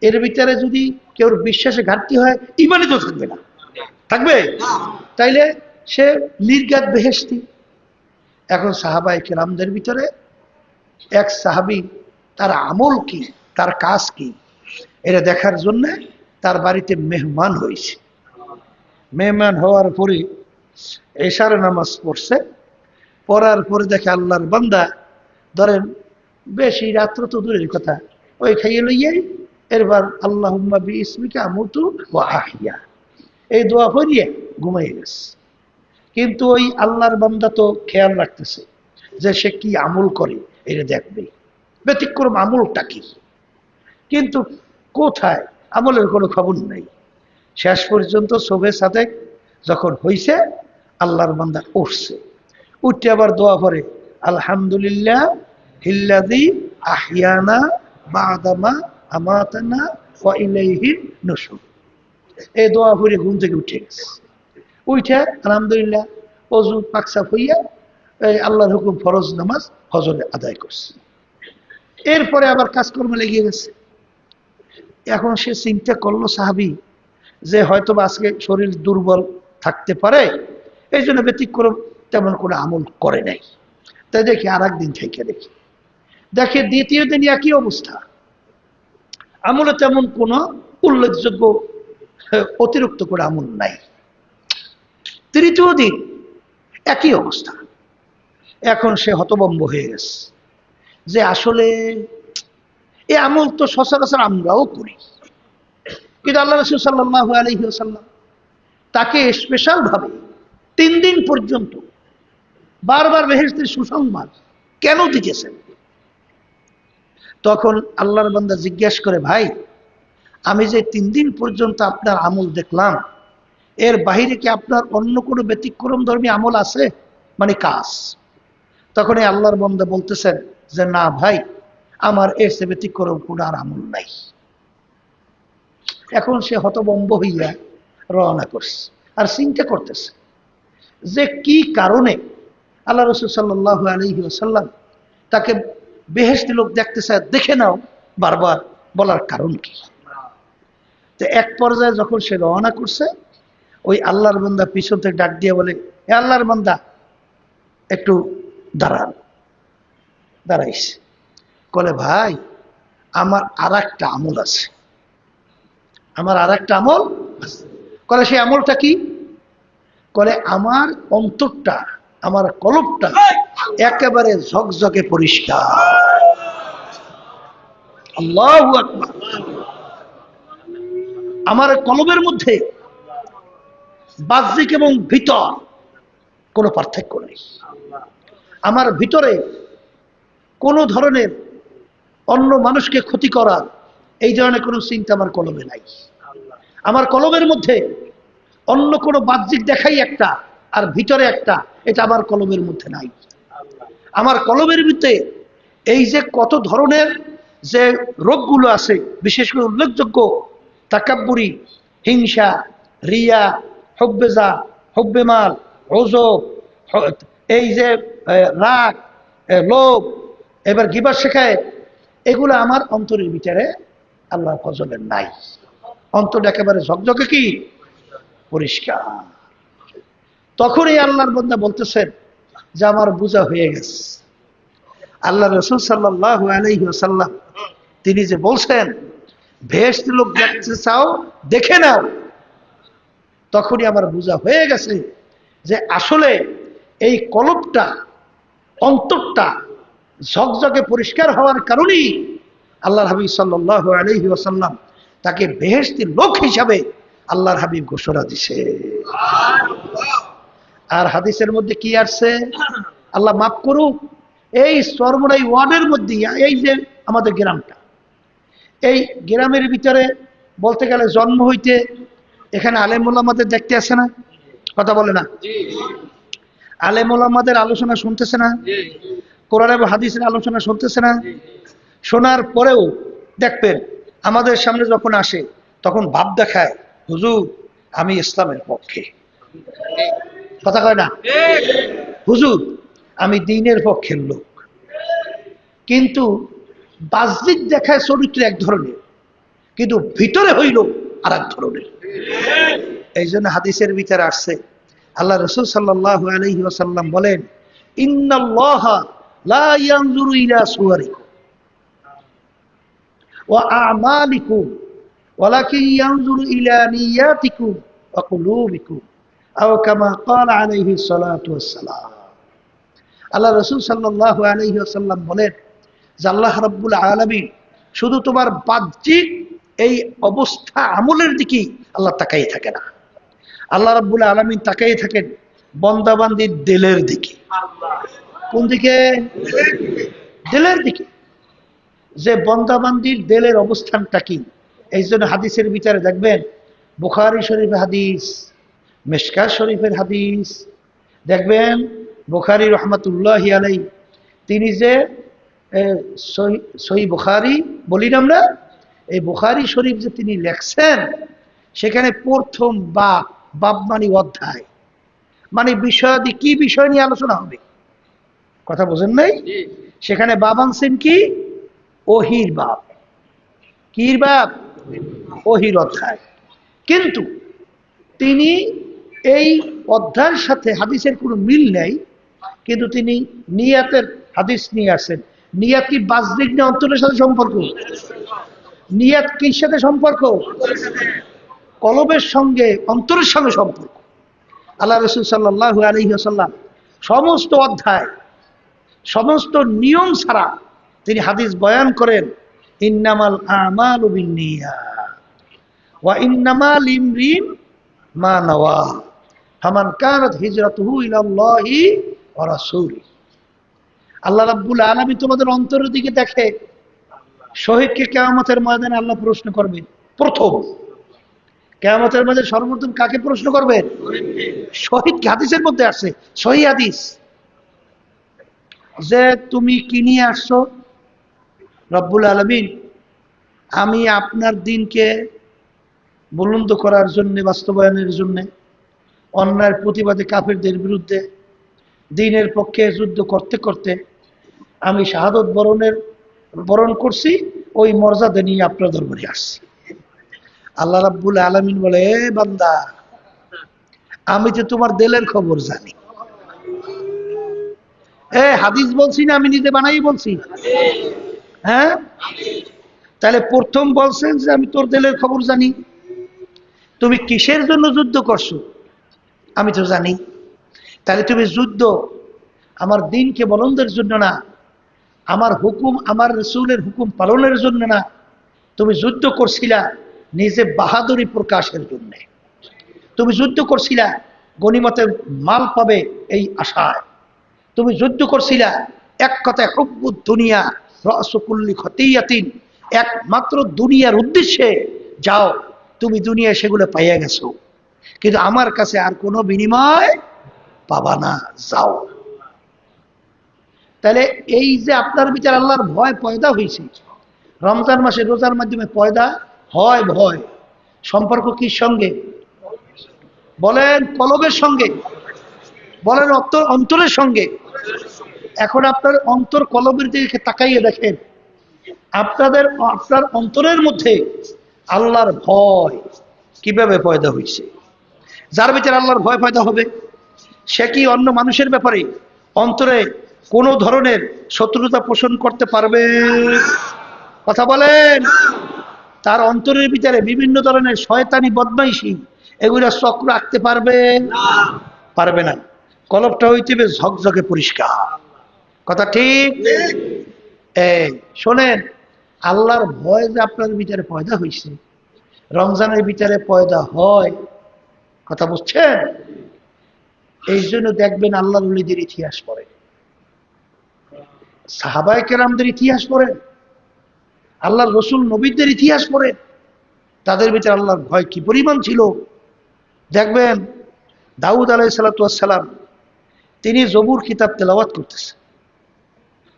Speaker 1: এর ভিতরে যদি কেউ বিশ্বাসে ঘাটতি হয়, ঈমানই তো থাকবে না, থাকবে, তাইলে সে নির্ঘাত বেহেশতি। এখন সাহাবায়ে কেরামদের ভিতরে এক সাহাবী, তার আমল কি, তার কাজ কি, এটা দেখার জন্য তার বাড়িতে মেহমান হয়েছে। মেহমান হওয়ার পরে এশার নামাজ পড়ছে, পড়ার পরে দেখে আল্লাহর বান্দা, ধরেন বেশি রাত্র তো দূরের কথা, ওই খাইয়ে লইয়াই এরবার আল্লাহুম্মা বিইসমিকা আমুতু ওয়া আহইয়া এই দোয়া পড়িয়ে ঘুমাইয়ে গেছে। কিন্তু ওই আল্লাহর বান্দা তো খেয়াল রাখতেছে যে সে কি আমল করে, এটা দেখবে ব্যতিক্রম আমলটা কি। কিন্তু কোথায়, আমলের কোনো খবর নেই। শেষ পর্যন্ত সুবহে সাদেক যখন হইছে, আল্লাহর বান্দা উঠছে, উঠে আবার দোয়া করে আলহামদুলিল্লাহ হিল্লাযী আহইয়ানা বা'দামা আমাতানা ওয়া ইলাইহিন নুশুর। এই দোয়া পড়ে ঘুম থেকে উঠে গেছে। উঠে আলহামদুলিল্লাহ ওযু পাকসাফ হইয়া এই আল্লাহর হুকুম ফরজ নামাজ ফজরে আদায় করছে। এরপরে আবার কাজকর্মে লেগে গেছে। এখন সে চিন্তা করলো সাহাবী যে হয়তো আজকে শরীর দুর্বল থাকতে পারে, এই জন্য ব্যতিক্রম তেমন কোনো আমল করে নাই। তাই দেখি আর একদিন থেকে দেখে দ্বিতীয় দিন একই অবস্থা, আমলে তেমন কোনো উল্লেখযোগ্য অতিরিক্ত করে আমল নাই। তৃতীয় দিন একই অবস্থা। এখন সে হতভম্ব হয়ে গেছে যে আসলে এই আমল তো সচরাচর আমরাও করি, কিন্তু আল্লাহ রাসূল সাল্লাল্লাহু আলাইহি ওয়াসাল্লাম তাকে স্পেশাল ভাবে 3 দিন পর্যন্ত বারবার বেহেশতের সুসংবাদ কেন দিতেছেন? তখন আল্লাহর বান্দা জিজ্ঞাসা করে, ভাই আমি যে 3 দিন পর্যন্ত আপনার আমল দেখলাম, এর বাহিরে কি আপনার অন্য কোনো ব্যতিক্রম ধর্মী আমল আছে, মানে কাজ? তখন এই আল্লাহর বান্দা বলতেছেন যে না ভাই, আমার এর চেয়ে ব্যতিক্রম কোনো আর আমল নাই। এখন সে হতভম্ব হইয়া রওনা করছে, আর চিন্তা করতেছে যে কি কারণে আল্লাহ রাসূল সাল্লাল্লাহু আলাইহি ওয়াসাল্লাম তাকে বেহেশতি লোক দেখতে চায় দেখে নাও বারবার বলার কারণ কি। তো এক পর্যায়ে যখন সে রওনা করছে, ওই আল্লাহর বান্দা পিছন থেকে ডাক দিয়ে বলে, এ আল্লাহর বান্দা একটু দাঁড়ান। দাঁড়াইছে, বলে ভাই আমার আর একটা আমল আছে, আমার আর একটা আমল আছে। বলে সেই আমলটা কি? বলে আমার অন্তরটা, আমার কলবটা একেবারে ঝকঝকে পরিষ্কার। আল্লাহু আকবার। আমার কলবের মধ্যে বাহ্যিক এবং ভিতর কোনো পার্থক্য নেই। আমার ভিতরে কোনো ধরনের অন্য মানুষকে ক্ষতি করার এই ধরনের কোনো চিন্তা আমার কলবে নাই। আমার কলবের মধ্যে অন্য কোনো বাহ্যিক দেখাই একটা আর ভিতরে একটা, এটা আমার কলবের মধ্যে নাই। আমার কলবের ভিতরে এই যে কত ধরনের যে রোগগুলো আছে, বিশেষ করে উল্লেখযোগ্য তাকাব্বুরি, হিংসা, রিয়া, হুব্বেজা, হুব্বেমাল, ওজব, এই যে রাগ, লোভ, এবার গিবত শেখায়, এগুলো আমার অন্তরের ভিতরে আল্লাহ ফজলের নাই। অন্তরটা একেবারে ঝকঝকে কি পরিষ্কার। তখনই আল্লাহর বান্দা বলতেছেন যে আমার বোঝা হয়ে গেছে। আল্লাহ রাসূল সাল্লাল্লাহু আলাইহি ওয়াসাল্লাম তিনি যে বলছেন বেহেশত লোক দেখতে চাও দেখে নাও, তখনই আমার বোঝা হয়ে গেছে যে আসলে এই কলবটা, অন্তরটা ঝকঝকে পরিষ্কার হওয়ার কারণেই আল্লাহর হাবিব সাল্লাল্লাহু আলাইহি ওয়াসাল্লাম তাকে বেহেশতি লোক হিসাবে আল্লাহর হাবিব ঘোষণা দিছে। আর হাদিসের মধ্যে কি আসছে, আল্লাহ মাফ করুক, এই চরমোনাই ওয়ার্ডের মধ্যে, এই যে আমাদের গ্রামটা, এই গ্রামের ভিতরে বলতে গেলে জন্ম হইতে এখানে আলেম ওলামাদের দেখতে আসে না, কথা বলে না? আলেম ওলামাদের আলোচনা শুনতেছে না? কোরআন এবং হাদিসের আলোচনা শুনতেছে না? শোনার পরেও দেখবেন আমাদের সামনে যখন আসে তখন ভাব দেখায়, হুজুর আমি ইসলামের পক্ষে, কথা কয় না? হুজুর আমি দ্বীনের পক্ষের লোক। কিন্তু বাহ্যিক দেখায় চরিত্র এক ধরনের, কিন্তু ভিতরে হইল আর এক ধরনের। এই জন্য হাদিসের ভিতরে আসছে, আল্লাহ রাসূল সাল্লাল্লাহু আলাইহি ওয়াসাল্লাম বলেন, ইন্নাল্লাহা লা ইয়ানজুরু ইলা সুওয়ারিকুম ওয়া আমালিকুম ওয়ালাকিন ইয়ানজুরু ইলা নিয়াতিকুম ওয়া কুলুবিকুম আও কামা ক্বালা আলাইহি সালাতু ওয়াসসালাম। আল্লাহ রাসূল সাল্লাল্লাহু আলাইহি ওয়াসাল্লাম বলেন যে আল্লাহ রাব্বুল আলামিন শুধু তোমার বাহ্যিক এই অবস্থা আমলের দিকে আল্লাহ তাকাই থাকে না, আল্লাহ রাব্বুল আলামিন তাকাই থাকেন বান্দাবান্দির দিলের দিকে। কোন দিকে? দিলের দিকে। যে বান্দাবান্দির দিলের অবস্থানটা কি, এই জন্য হাদিসের ভিতরে দেখবেন বুখারী শরীফের হাদিস, মিশকাত শরীফের হাদিস দেখবেন, বুখারী রহমাতুল্লাহি আলাইহি তিনি যে সহিহ বুখারী বলি না আমরা, এই বুখারী শরীফ যে তিনি লেখছেন, সেখানে প্রথম বাব মানে অধ্যায়, মানে বিষয়াদি কি বিষয় নিয়ে আলোচনা হবে, কথা বোঝেন নাই? সেখানে বাব আনছেন কি? ওহির বাব। কির বাব? ওহির অধ্যায়। কিন্তু তিনি এই অধ্যায়ের সাথে হাদিসের কোনো মিল নেই, কিন্তু তিনি নিয়াতের হাদিস নিয়ে আসেন। নিয়াত কি বাহ্যিক না অন্তরের সাথে সম্পর্ক? নিয়াত কির সাথে সম্পর্ক? কলবের সঙ্গে, অন্তরের সঙ্গে সম্পর্ক। আল্লাহ রাসূল সাল্লাল্লাহু আলাইহি ওয়াসাল্লাম সমস্ত অধ্যায়, সমস্ত নিয়ম ছাড়া তিনি হাদিস বয়ান করেন, ইন্নামাল আমালু বিন্নিয়াত ওয়া ইন্নামা লিমরিন মা নাওয়া ফামান কানাত হিজরাতুহু ইলাল্লাহি ওয়া রাসূলিহি। আল্লাহ রাব্বুল আলামিন তোমাদের অন্তরের দিকে দেখে। শহীদকে কিয়ামতের ময়দানে আল্লাহ প্রশ্ন করবে। প্রথম কিয়ামতের ময়দানে সর্বপ্রথম কাকে প্রশ্ন করবেন? শহীদকে। হাদিসের মধ্যে আছে, সহিহ হাদিস, যে তুমি কি নিয়ে আসছো? রব্বুল আলামিন আমি আপনার দ্বীনকে বুলন্দ করার জন্য, বাস্তবায়নের জন্য, অন্যায়ের প্রতিবাদে কাফেরদের বিরুদ্ধে দ্বীনের পক্ষে যুদ্ধ করতে করতে আমি শাহাদত বরণ করছি, ওই মর্যাদা নিয়ে আপনার দরবারে আসছি। আল্লাহ রাব্বুল আলামিন বলে, এ বান্দা আমি তো তোমার দিলের খবর জানি। হাদিস বলছি না, আমি নিজে বানাই বলছি। হ্যাঁ, তাহলে প্রথম বলছেন যে আমি তোর দিলের খবর জানি। তুমি কিসের জন্য যুদ্ধ করছো আমি তো জানি। তাহলে তুমি যুদ্ধ আমার দ্বীনকে বলন্দের জন্য না, আমার হুকুম, আমার রাসূলের হুকুম পালনের জন্য না, তুমি যুদ্ধ করছিলা নিজে বাহাদুরি প্রকাশের জন্য। তুমি যুদ্ধ করছিলা গনিমতের মাল পাবে এই আশায়। তুমি যুদ্ধ করছিলা এক কথায় হুব্বুদ দুনিয়া রাসু কুল্লি খতিয়াতিন, একমাত্র দুনিয়ার উদ্দেশ্যে যাও। তুমি দুনিয়ায় সেগুলো পাইয়া গেছো, কিন্তু আমার কাছে আর কোনো বিনিময় পাবা না, যাও। তাহলে এই যে আপনার ভিতরে আল্লাহর ভয় পয়দা হয়েছে, রমজান মাসে রোজার মাধ্যমে পয়দা হয় ভয়, সম্পর্ক কির সঙ্গে? বলেন কলবের সঙ্গে, বলেন অন্তরের সঙ্গে। এখন আপনার অন্তর কলবের দিকে তাকাইয়ে দেখেন, আপনার অন্তরের মধ্যে আল্লাহর ভয় কিভাবে পয়দা হয়েছে। যার ভিতরে আল্লাহর ভয় পয়দা হবে, সে কি অন্য মানুষের ব্যাপারে অন্তরে কোনো ধরনের শত্রুতা পোষণ করতে পারবে? কথা বলেন। তার অন্তরের ভিতরে বিভিন্ন ধরনের শয়তানি বদমাইশি এগুলা চক্র রাখতে পারবে? পারবে না। কলবটা হইতে হবে ঝকঝকে পরিষ্কার। কথা ঠিক? এই শোনেন, আল্লাহর ভয় যে আপনার ভিতরে পয়দা হয়েছে, রমজানের ভিতরে পয়দা হয়, কথা বুঝছেন? এই জন্য দেখবেন আল্লাহর ওলিদের ইতিহাস পড়ে, সাহাবায়ে কেরামদের ইতিহাস পড়ে, আল্লাহর রসুল নবীদের ইতিহাস পড়ে, তাদের ভিতরে আল্লাহর ভয় কি পরিমাণ ছিল। দেখবেন দাউদ আলাইহিস সালাম তিনি জবুর কিতাব তেলাওয়াত করতেছেন,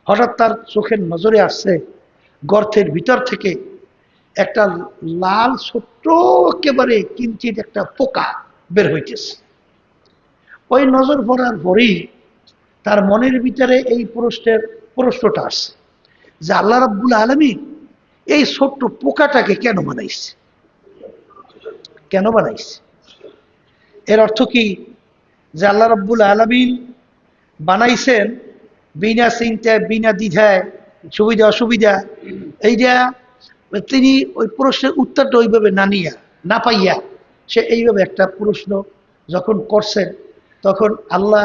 Speaker 1: হঠাৎ তার চোখের নজরে আসছে গর্তের ভিতর থেকে একটা লাল ছোট্ট একেবারে কিঞ্চিত একটা পোকা বের হইতেছে। ওই নজর পড়ার পরেই তার মনের ভিতরে এই প্রশ্নটা আসছে যে আল্লাহ রাব্বুল আলামিন এই ছোট্ট পোকাটাকে কেন বানাইছে, কেন বানাইছে? এর অর্থ কি যে আল্লাহ রাব্বুল আলামিন বানাইছেন বিনা চিন্তায় বিনা দ্বিধায়, সুবিধা অসুবিধা, এইটা তিনি ওই প্রশ্নের উত্তরটা ওইভাবে না পাইয়া সে এইভাবে একটা প্রশ্ন যখন করছেন, তখন আল্লাহ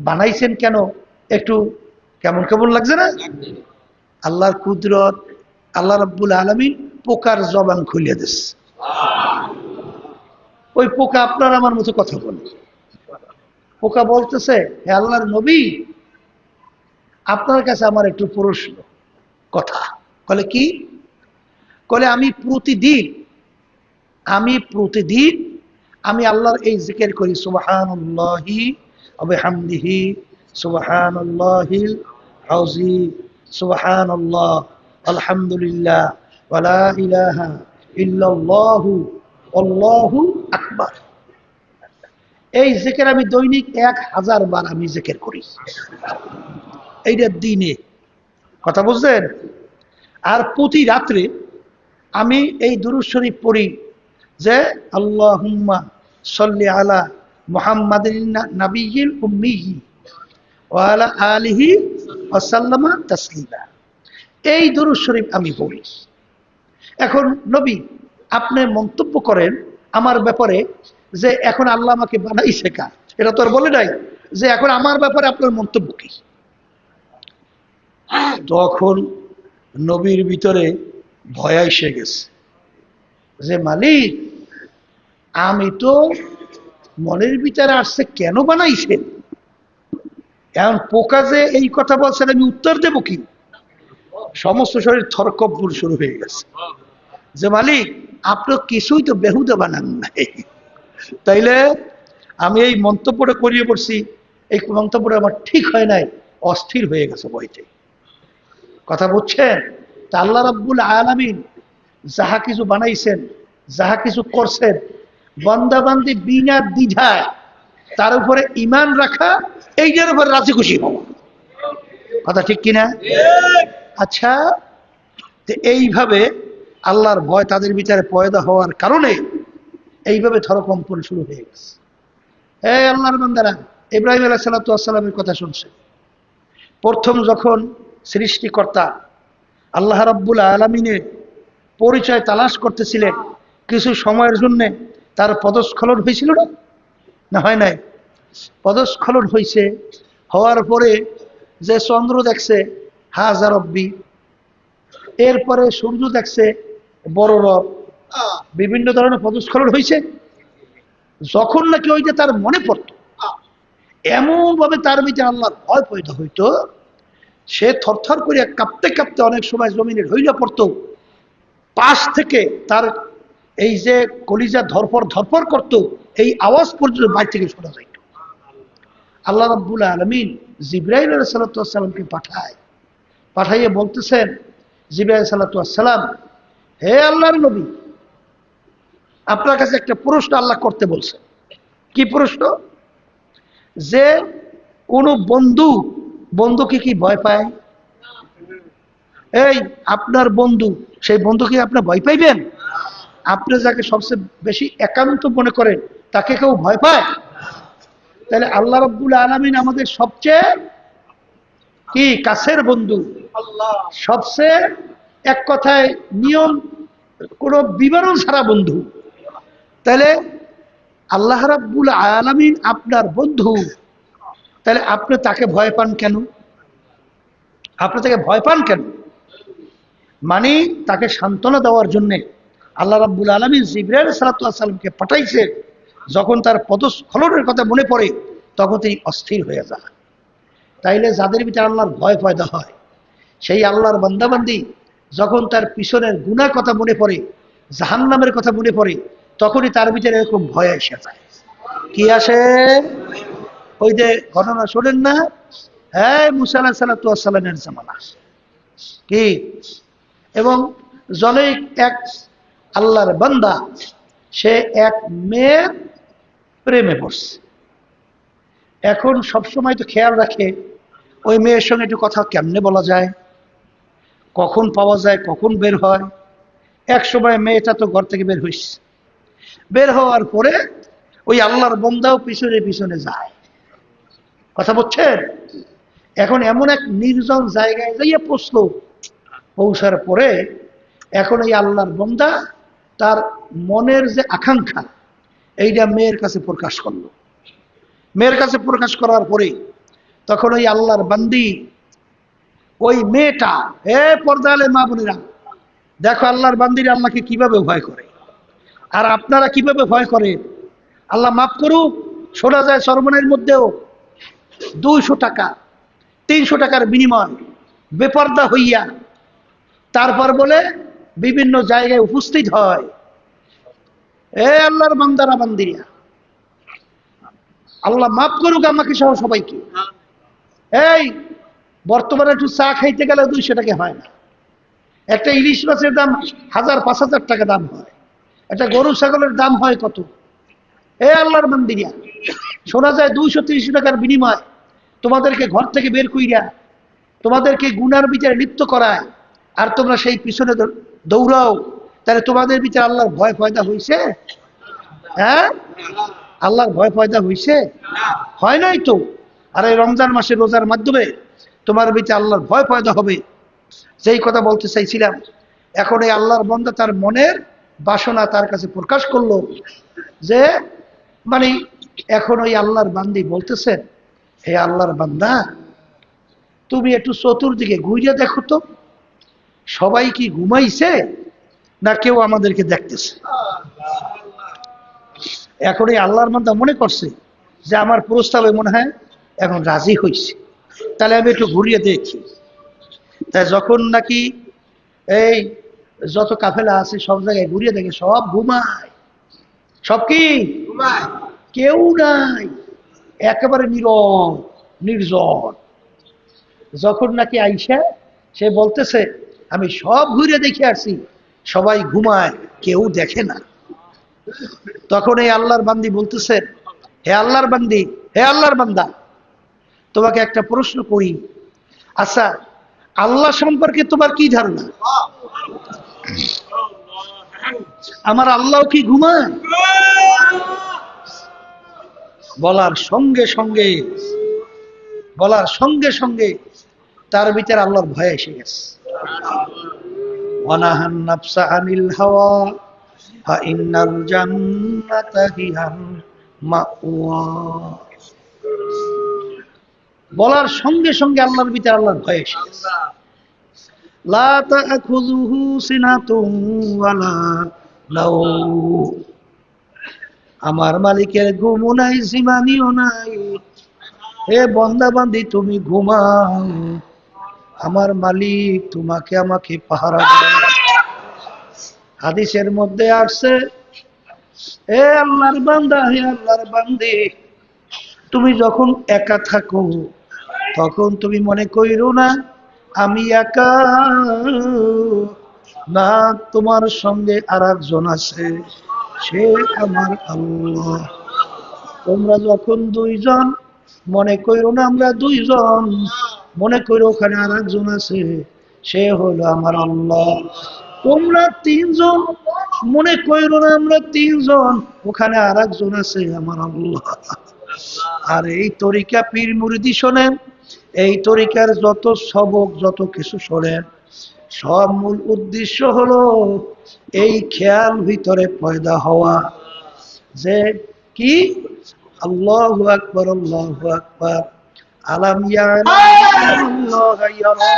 Speaker 1: বানাইছেন কেন একটু কেমন কেমন লাগছে না? আল্লাহর কুদরত, আল্লাহ রাব্বুল আলামিন পোকার জবান খুলে দিচ্ছে। ওই পোকা আপনার আমার মতো কথা বলে। পোকা বলতেছে, হে আল্লাহর নবী, আপনার কাছে আমার একটু প্রশ্ন। কথা বলে কি? বলে আমি প্রতিদিন আমি আল্লাহর এই জিকির করি, সুবহানাল্লাহি ওয়া বিহামদিহি, সুবহানাল্লাহিল আযীম, সুবহানাল্লাহ, আলহামদুলিল্লাহ, ওয়া লা ইলাহা ইল্লাল্লাহু আল্লাহু আকবার। এই জিকির আমি দৈনিক 1000 বার আমি জিকির করি, এইটা দিনে। কথা বুঝলেন? আর প্রতি রাত্রে আমি এই দুরূদ শরীফ পড়ি যে আল্লাহুম্মা সাল্লি আলা মুহাম্মাদিন নাবিয়্যিল উম্মিয়্যি ওয়া আলা আলিহি ওয়া সাল্লামা তাসলিমা। এই দুরূদ শরীফ আমি পড়ি। এখন নবী আপনি মন্তব্য করেন আমার ব্যাপারে যে এখন আল্লাহ আমাকে বানাইছে কার, এটা তো আর বলে নাই যে এখন আমার ব্যাপারে আপনার মন্তব্য কি? তখন নবীর ভিতরে ভয় এসে গেছে যে মালিক, আমি তো মনের ভিতরে আসছে কেন বানাইছেন, এখন পোকা যে এই কথা বলছেন আমি উত্তর দেব কি? সমস্ত শরীর থরকব্বর শুরু হয়ে গেছে যে মালিক আপনি কিছুই তো বেহুদা বানান নাই, তাইলে আমি এই মন্তব্যটা করিয়ে পড়ছি, এই মন্তব্যটা আমার ঠিক হয় নাই, অস্থির হয়ে গেছে বইতে। কথা বুঝছেন? তা আল্লাহ রাব্বুল আলামিন যাহা কিছু বানাইছেন, যাহা কিছু করছেন, বান্দাবান্দি বিনা দ্বিধায় তার উপরে ঈমান রাখা, এইটার উপর রাজি খুশি হওয়া। কথা ঠিক কিনা? আচ্ছা, তো এইভাবে আল্লাহর ভয় তাদের ভিতরে পয়দা হওয়ার কারণে এইভাবে থরকম্পন শুরু হয়ে গেছে। এই আল্লাহর বান্দারা ইব্রাহিম আলাইহিস সালামের কথা শুনছে। প্রথম যখন সৃষ্টিকর্তা আল্লাহ রাব্বুল আলামিনের পরিচয় তালাশ করতেছিলেন, কিছু সময়ের জন্য তার পদস্খলন হয়েছিল না? না হয় নাই? পদস্খলন হয়েছে, হওয়ার পরে যে চন্দ্র দেখছে হাজা রব্বি, এরপরে সূর্য দেখছে বড় রব, বিভিন্ন ধরনের পদস্খলন হয়েছে। যখন নাকি ওইটা তার মনে পড়তো, এমন ভাবে তার ভিতরে আল্লাহর ভয় পয়দা হইতো, সে থরথর করিয়া কাঁপতে কাঁপতে অনেক সময় জমিনে ঢইলা পড়তো। পাশ থেকে তার এই যে কলিজা ধরপর ধরপর করত, এই আওয়াজ পর্যন্ত বাইরে থেকে শোনা যাইত। আল্লাহ রাব্বুল আলামিন জিবরাইল আলাইহিস সালামকে পাঠাইয়ে বলতেছেন, জিবরাইল আলাইহিস সালাম, হে আল্লাহর নবী, আপনার কাছে একটা প্রশ্ন আল্লাহ করতে বলছেন। কি প্রশ্ন? যে কোন বন্ধুকে কি ভয় পায়? এই আপনার বন্ধু, সেই বন্ধুকে আপনি ভয় পাইবেন? আপনি যাকে সবচেয়ে বেশি একান্ত মনে করেন তাকে কেউ ভয় পায়? তাহলে আল্লাহ রাব্বুল আলামিন আমাদের সবচেয়ে কি কাছের বন্ধু, সবচেয়ে এক কথায় নিয়ম কোন বিবরণ ছাড়া বন্ধু। তাহলে আল্লাহ রাব্বুল আলামিন আপনার বন্ধু, তাহলে আপনি তাকে ভয় পান কেন? আপনি তাকে ভয় পান কেন? মানে তাকে সান্ত্বনা দেওয়ার জন্য আল্লাহ রাব্বুল আলামিন জিবরাইল সাল্লাল্লাহু আলাইহি সাল্লামকে পাঠাইছে। যখন তার পদস্খলনের কথা মনে পড়ে তখন তিনি অস্থির হয়ে যান। তাইলে যাদের ভিতরে আল্লাহর ভয় পয়দা হয়, সেই আল্লাহর বান্দাবান্দি যখন তার পিছনের গুনার কথা মনে পড়ে, জাহান্নামের কথা মনে পড়ে, তখনই তার ভিতরে এরকম ভয় এসে যায়। কি আসে? ওই যে ঘটনা শোনেন না, হ্যাঁ মুসা আলাইহিস সালামের জামানা কি, এবং জনৈক এক আল্লাহর বান্দা সে এক মেয়ের প্রেমে পড়ছে। এখন সবসময় তো খেয়াল রাখে ওই মেয়ের সঙ্গে একটু কথা কেমনে বলা যায়, কখন পাওয়া যায়, কখন বের হয়। এক সময় মেয়েটা তো ঘর থেকে বের হইছে, বের হওয়ার পরে ওই আল্লাহর বান্দাও পিছনে পিছনে যায়। কথা বলছেন? এখন এমন এক নির্জন জায়গায় যাইয়া পৌঁছার পরে এখন এই আল্লাহর বান্দা তার মনের যে আকাঙ্ক্ষা এইটা মেয়ের কাছে প্রকাশ করলো। মেয়ের কাছে প্রকাশ করার পরে তখন ওই আল্লাহর বান্দি ওই মেয়েটা, পর্দা আলে মা বোনেরা দেখো আল্লাহর বান্দিরা আল্লাহকে কিভাবে ভয় করে, আর আপনারা কিভাবে ভয় করে। আল্লাহ মাফ করুক, শোনা যায় সর্বনের মধ্যেও 200 টাকা 300 টাকার বিনিময় বেপর্দা হইয়া তারপর বলে বিভিন্ন জায়গায় উপস্থিত হয়। আল্লাহর বান্দারা বান্দিরা, আল্লাহ মাফ করুক আমাকে সহ সবাইকে। এই বর্তমানে একটু চা খাইতে গেলে 200 টাকা হয় না, একটা ইলিশ মাছের দাম 1000-5000 টাকা দাম হয়, একটা গরু ছাগলের দাম হয় কত। আল্লাহর বান্দিরা, শোনা যায় 200-300 টাকার বিনিময় তোমাদেরকে ঘর থেকে বের কইরা তোমাদেরকে গুনার বিচারে লিপ্ত করায়, আর তোমরা সেই পিছনে দৌড়াও। তাহলে তোমাদের ভিতরে আল্লাহর ভয় পয়দা হইছে? হ্যাঁ, আল্লাহর ভয় পয়দা হইছে? হয় নাই তো। আর এই রমজান মাসে রোজার মাধ্যমে তোমার ভিতরে আল্লাহর ভয় পয়দা হবে, যেই কথা বলতে চাইছিলাম। এখন এই আল্লাহর বান্দা তার মনের বাসনা তার কাছে প্রকাশ করলো, যে মানে এখন ওই আল্লাহর বান্দি বলতেছে, হে আল্লাহর বান্দা, তুমি একটু চতুর্দিকে ঘুরিয়ে দেখো তো, সবাই কি ঘুমাইছে না কেউ আমাদেরকে দেখতেছে। এখন এই আল্লাহর বান্দা মনে করছে যে আমার প্রস্তাবে মনে হয় এখন রাজি হইছে, তাহলে আমি একটু ঘুরিয়ে দেখি। তাই যখন নাকি এই যত কাফেলা আছে সব জায়গায় ঘুরিয়ে দেখে, সব ঘুমায়। সব কি ঘুমায়? কেউ নাই, একেবারে নীরব নির্জন। যখন নাকি আইসা সে বলতেছে আমি সব ঘুরে দেখে আসছি, সবাই ঘুমায়, কেউ দেখে না। তখন এই আল্লাহর বান্দি বলতেছে, হে আল্লাহর বান্দি, হে আল্লাহর বান্দা, তোমাকে একটা প্রশ্ন করি, আচ্ছা আল্লাহ সম্পর্কে তোমার কি ধারণা? আমার আল্লাহ কি ঘুমায়? বলার সঙ্গে সঙ্গে তার ভিতরে আল্লাহর ভয় এসে গেছে। ওয়ানাহান নাফসা আনিল হাওয়া ফা ইন্নাল জান্নাতা হিয়াল মাওয়া। বলার সঙ্গে সঙ্গে আল্লাহর ভিতরে আল্লাহর ভয় এসে গেছে। লা তাখুযুহু সিনাতুন ওয়ালা নাওম। আমার মালিকের ঘুমও নাই, জিমানিও নাই। হে বান্দা বান্দি, তুমি ঘুমাও, আমার মালিক তোমাকে আমাকে পাহারা দেয়। হাদিসের মধ্যে আসছে, হে আল্লাহর বান্দা, হে আল্লাহর বান্দি, তুমি যখন একা থাকো তখন তুমি মনে কইরো না আমি একা, না তোমার সঙ্গে আর একজন আছে, সে আমার আল্লাহ। তোমরা যখন দুইজন, মনে করো না আমরা দুইজন, মনে করো ওখানে আর একজন আছে, সে হলো আমার আল্লাহ। তোমরা তিনজন, মনে করো না আমরা তিনজন, ওখানে আর একজন আছে আমার আল্লাহ। আর এই তরিকা পীর মুরিদি শোনেন, এই তরিকার যত সবক যত কিছু শোনেন, সব মূল উদ্দেশ্য হলো এই খেয়াল ভিতরে পয়দা হওয়া যে কি আল্লাহু আকবার, আল্লাহু আকবার, আলাম ইয়ালাল্লাহু ইয়ারা,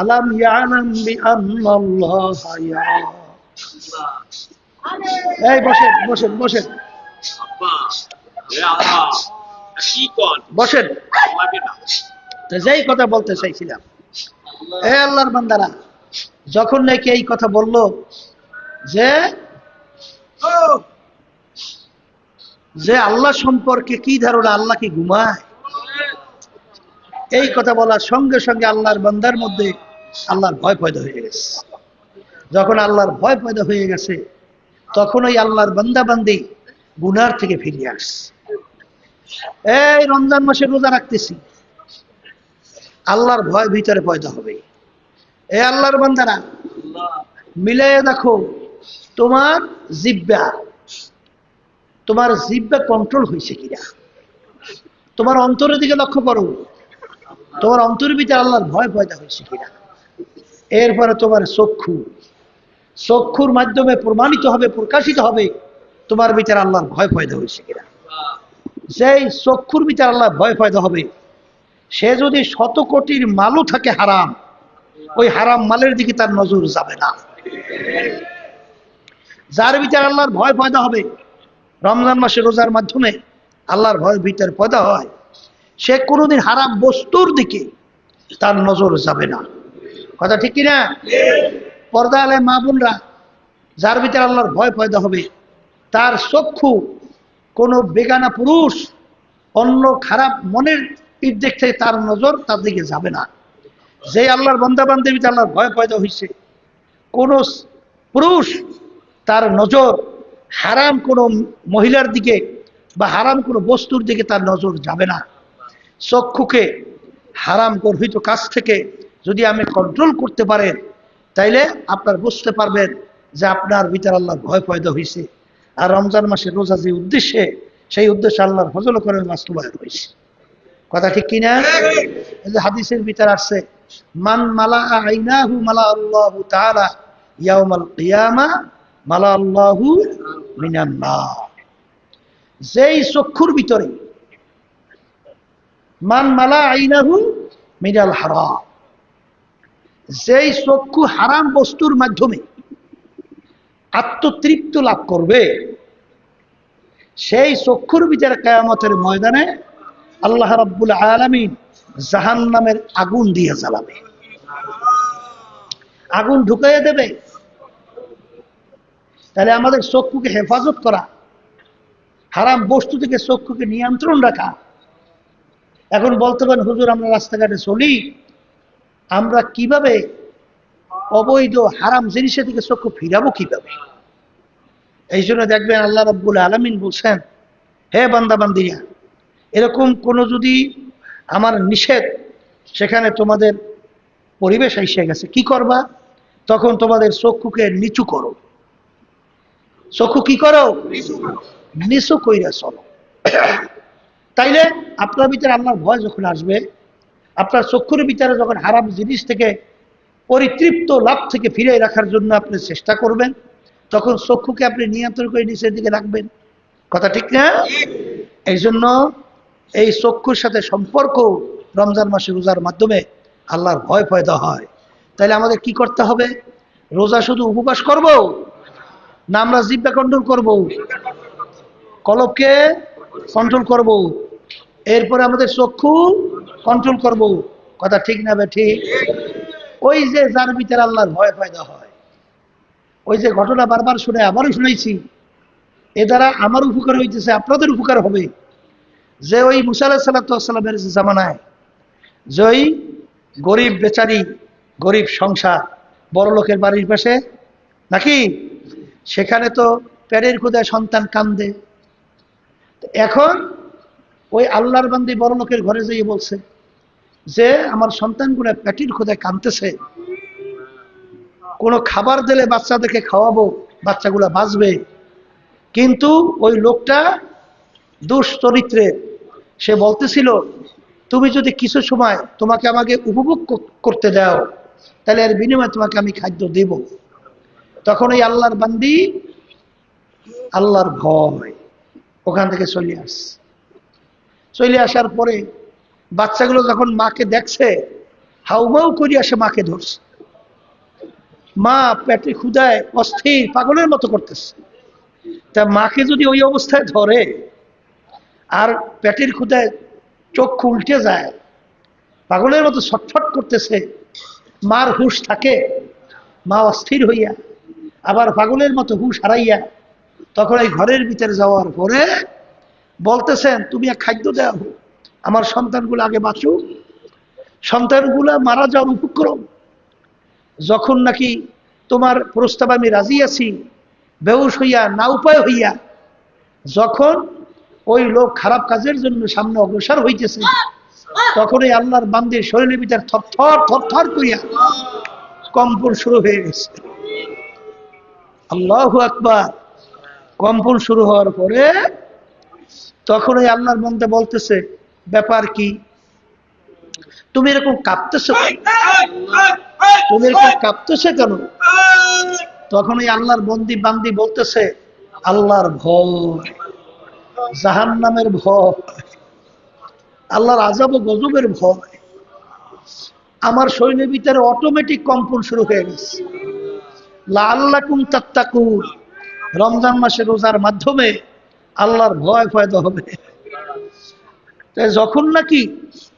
Speaker 1: আলাম ইয়ালাম বিআন্নাল্লাহা ইয়ারা। এই বসেন বসেন বসেন বসেন। তো যেই কথা বলতে চাইছিলাম, এ আল্লাহর বান্দারা, যখন নাকি এই কথা বলল যে যে আল্লাহ সম্পর্কে কি ধারণা, আল্লাহ কি ঘুমায়, এই কথা বলার সঙ্গে সঙ্গে আল্লাহর বান্দার মধ্যে আল্লাহর ভয় পয়দা হয়ে গেছে। যখন আল্লাহর ভয় পয়দা হয়ে গেছে, তখন ওই আল্লাহর বান্দা বান্দি গুনার থেকে ফিরে আসছে। এই রমজান মাসে রোজা রাখতেছি, আল্লাহর ভয় ভিতরে পয়দা হবে। এ আল্লাহর বান্দারা, মিলাই দেখো তোমার জিহ্বা, তোমার জিহ্বা কন্ট্রোল হয়েছে কিনা। তোমার অন্তরের দিকে লক্ষ্য করো, তোমার অন্তরের ভিতরে আল্লাহর ভয় পয়দা হয়েছে কিনা। এরপরে তোমার চক্ষু, চক্ষুর মাধ্যমে প্রমাণিত হবে, প্রকাশিত হবে তোমার ভিতরে আল্লাহর ভয় পয়দা হয়েছে কিনা। যেই চক্ষুর ভিতরে আল্লাহর ভয় পয়দা হবে, সে যদি 100 কোটির মালও থাকে হারাম, ওই হারাম মালের দিকে তার নজর যাবে না। যার ভিতরে আল্লাহর ভয় পয়দা হবে, রমজান মাসে রোজার মাধ্যমে আল্লাহর ভয় ভিতরে পয়দা হয়, সে কোনোদিন হারাম বস্তুর দিকে তার নজর যাবে না। কথা ঠিক কিনা? পর্দা আলে মা বোনরা, যার ভিতরে আল্লাহর ভয় পয়দা হবে, তার চক্ষু কোনো বেগানা পুরুষ, অন্য খারাপ মনের দিক থেকে তার নজর তার দিকে যাবে না। যে আল্লাহর বান্দা বান্দির ভিতরে আল্লাহর ভয় পয়দা হয়েছে, কোন পুরুষ তার নজর হারাম কোনো মহিলার দিকে বা হারাম কোনো বস্তুর দিকে তার নজর যাবে না। চক্ষুকে হারাম গর্হিত কাজ থেকে যদি আমি কন্ট্রোল করতে পারেন, তাইলে আপনার বুঝতে পারবেন যে আপনার ভিতরে আল্লাহর ভয় পয়দা হয়েছে। আর রমজান মাসে রোজা যে উদ্দেশ্যে, সেই উদ্দেশ্যে আল্লাহর ফজল করে বাস্তবায়ন হয়েছে। কথা ঠিক কিনা? এই যে হাদিসের ভিতরে আসছে, মান মালা আইনাহু মালা আল্লাহু তাআলা ইয়াউমাল কিয়ামা মালা আল্লাহু মিনান নার। যেই চক্ষুর ভিতরে, মান মালা আইনাহু মিনাল হারাম, যেই চক্ষু হারাম বস্তুর মাধ্যমে আত্মতৃপ্ত লাভ করবে, সেই চক্ষুর ভিতরে কিয়ামতের ময়দানে আল্লাহ রাব্বুল আলামিন জাহান্নামের আগুন দিয়ে জ্বালাবে, আগুন ঢুকাইয়া দেবে। তাহলে আমাদের চক্ষুকে হেফাজত করা, হারাম বস্তু থেকে চক্ষুকে নিয়ন্ত্রণ রাখা। এখন বলতে পারেন, হুজুর আমরা রাস্তাঘাটে চলি, আমরা কিভাবে অবৈধ হারাম জিনিসের দিকে চক্ষু ফিরাবো কিভাবে? এই জন্য দেখবেন আল্লাহ রাব্বুল আলামিন বলছেন, হে বান্দা বান্দিরা, এরকম কোনো যদি আমার নিষেধ সেখানে তোমাদের পরিবেশ এসে গেছে, কি করবা? তখন তোমাদের চক্ষুকে নিচু করো। চক্ষু কি করো? নিচু কইরা চলো। তাইলে আপনার ভিতরে আল্লাহর ভয় যখন আসবে, আপনার চক্ষুর ভিতরে যখন হারাম জিনিস থেকে পরিতৃপ্ত লাভ থেকে ফিরে রাখার জন্য আপনি চেষ্টা করবেন, তখন চক্ষুকে আপনি নিয়ন্ত্রণ করে নিচের দিকে রাখবেন। কথা ঠিক না? এই জন্য এই চক্ষুর সাথে সম্পর্ক রমজান মাসে রোজার মাধ্যমে আল্লাহর ভয় পয়দা হয়। তাহলে আমাদের কি করতে হবে? রোজা শুধু উপবাস করব না, আমরা জিহ্বা কন্ট্রোল করব, কলবকে কন্ট্রোল করব, এরপরে আমাদের চক্ষু কন্ট্রোল করব। কথা ঠিক না বে ঠিক? ওই যে যার ভিতরে আল্লাহর ভয় পয়দা হয়, ওই যে ঘটনা বারবার শুনে আবারও শুনাইছি, এ দ্বারা আমার উপকার হইতেছে, আপনাদের উপকার হবে। যে ওই মুসা আলাইহিস সালামের জামানায় যে ওই গরিব বেচারি, গরিব সংসার, বড় লোকের বাড়ির পাশে নাকি, সেখানে তো পেটের ক্ষুধায় সন্তান কান্দে, এখন ওই আল্লাহর বান্দি বড় লোকের ঘরে যেয়ে বলছে যে আমার সন্তানগুলো পেটের ক্ষুধায় কাঁদতেছে, কোনো খাবার দিলে বাচ্চাদেরকে খাওয়াবো, বাচ্চাগুলা বাঁচবে। কিন্তু ওই লোকটা দুশ্চরিত্রে, সে বলতেছিল তুমি যদি কিছু সময় তোমাকে আমাকে উপভোগ করতে দাও তাহলে এর বিনিময়ে তোমাকে আমি খাদ্য দেব। তখন ওই আল্লাহর বান্দি আল্লাহর ভয় ওখান থেকে চলে আসার পরে বাচ্চাগুলো যখন মাকে দেখছে হাউমাউ করিয়া সে মাকে ধরছে। মা পেটে ক্ষুধায় অস্থির পাগলের মতো করতেছে। তা মাকে যদি ওই অবস্থায় ধরে আর পেটের ক্ষুধায় চক্ষু উল্টে যায়, পাগলের মতো ছটফট করতেছে, মার হুঁশ থাকে, মা অস্থির হইয়া আবার পাগলের মতো হুঁশ হারাইয়া তখন এই ঘরের ভিতরে যাওয়ার পরে বলতেছেন তুমি এক খাদ্য দেও, আমার সন্তানগুলো আগে বাঁচুক, সন্তানগুলা মারা যাওয়ার উপক্রম, যখন নাকি তোমার প্রস্তাব আমি রাজি আছি, বেহুশ হইয়া না উপায় হইয়া যখন ওই লোক খারাপ কাজের জন্য সামনে অগ্রসর হইতেছে, তখন এই আল্লাহর বান্দির শরীরের ভিতর থরথর থরথর করিয়া কম্পন শুরু হয়ে গেছে। আল্লাহু আকবার। কম্পন শুরু হওয়ার পরে তখন ওই আল্লাহর বান্দা বলতেছে ব্যাপার কি, তুমি এরকম কাঁপতেছো, তুমি এরকম কাঁপতেছো কেন? তখন ওই আল্লাহর বান্দি বলতেছে আল্লাহর ভয়, জাহান্নামের ভয়, আল্লাহর আযাব ও গজবের ভয়। আমার শরীরের ভিতরে অটোমেটিক কম্পন শুরু হয়ে গেছে। লাআল্লাকুম তাত্তাকুন, রমজান মাসে রোজার মাধ্যমে আল্লাহর ভয় পয়দা হবে। যখন নাকি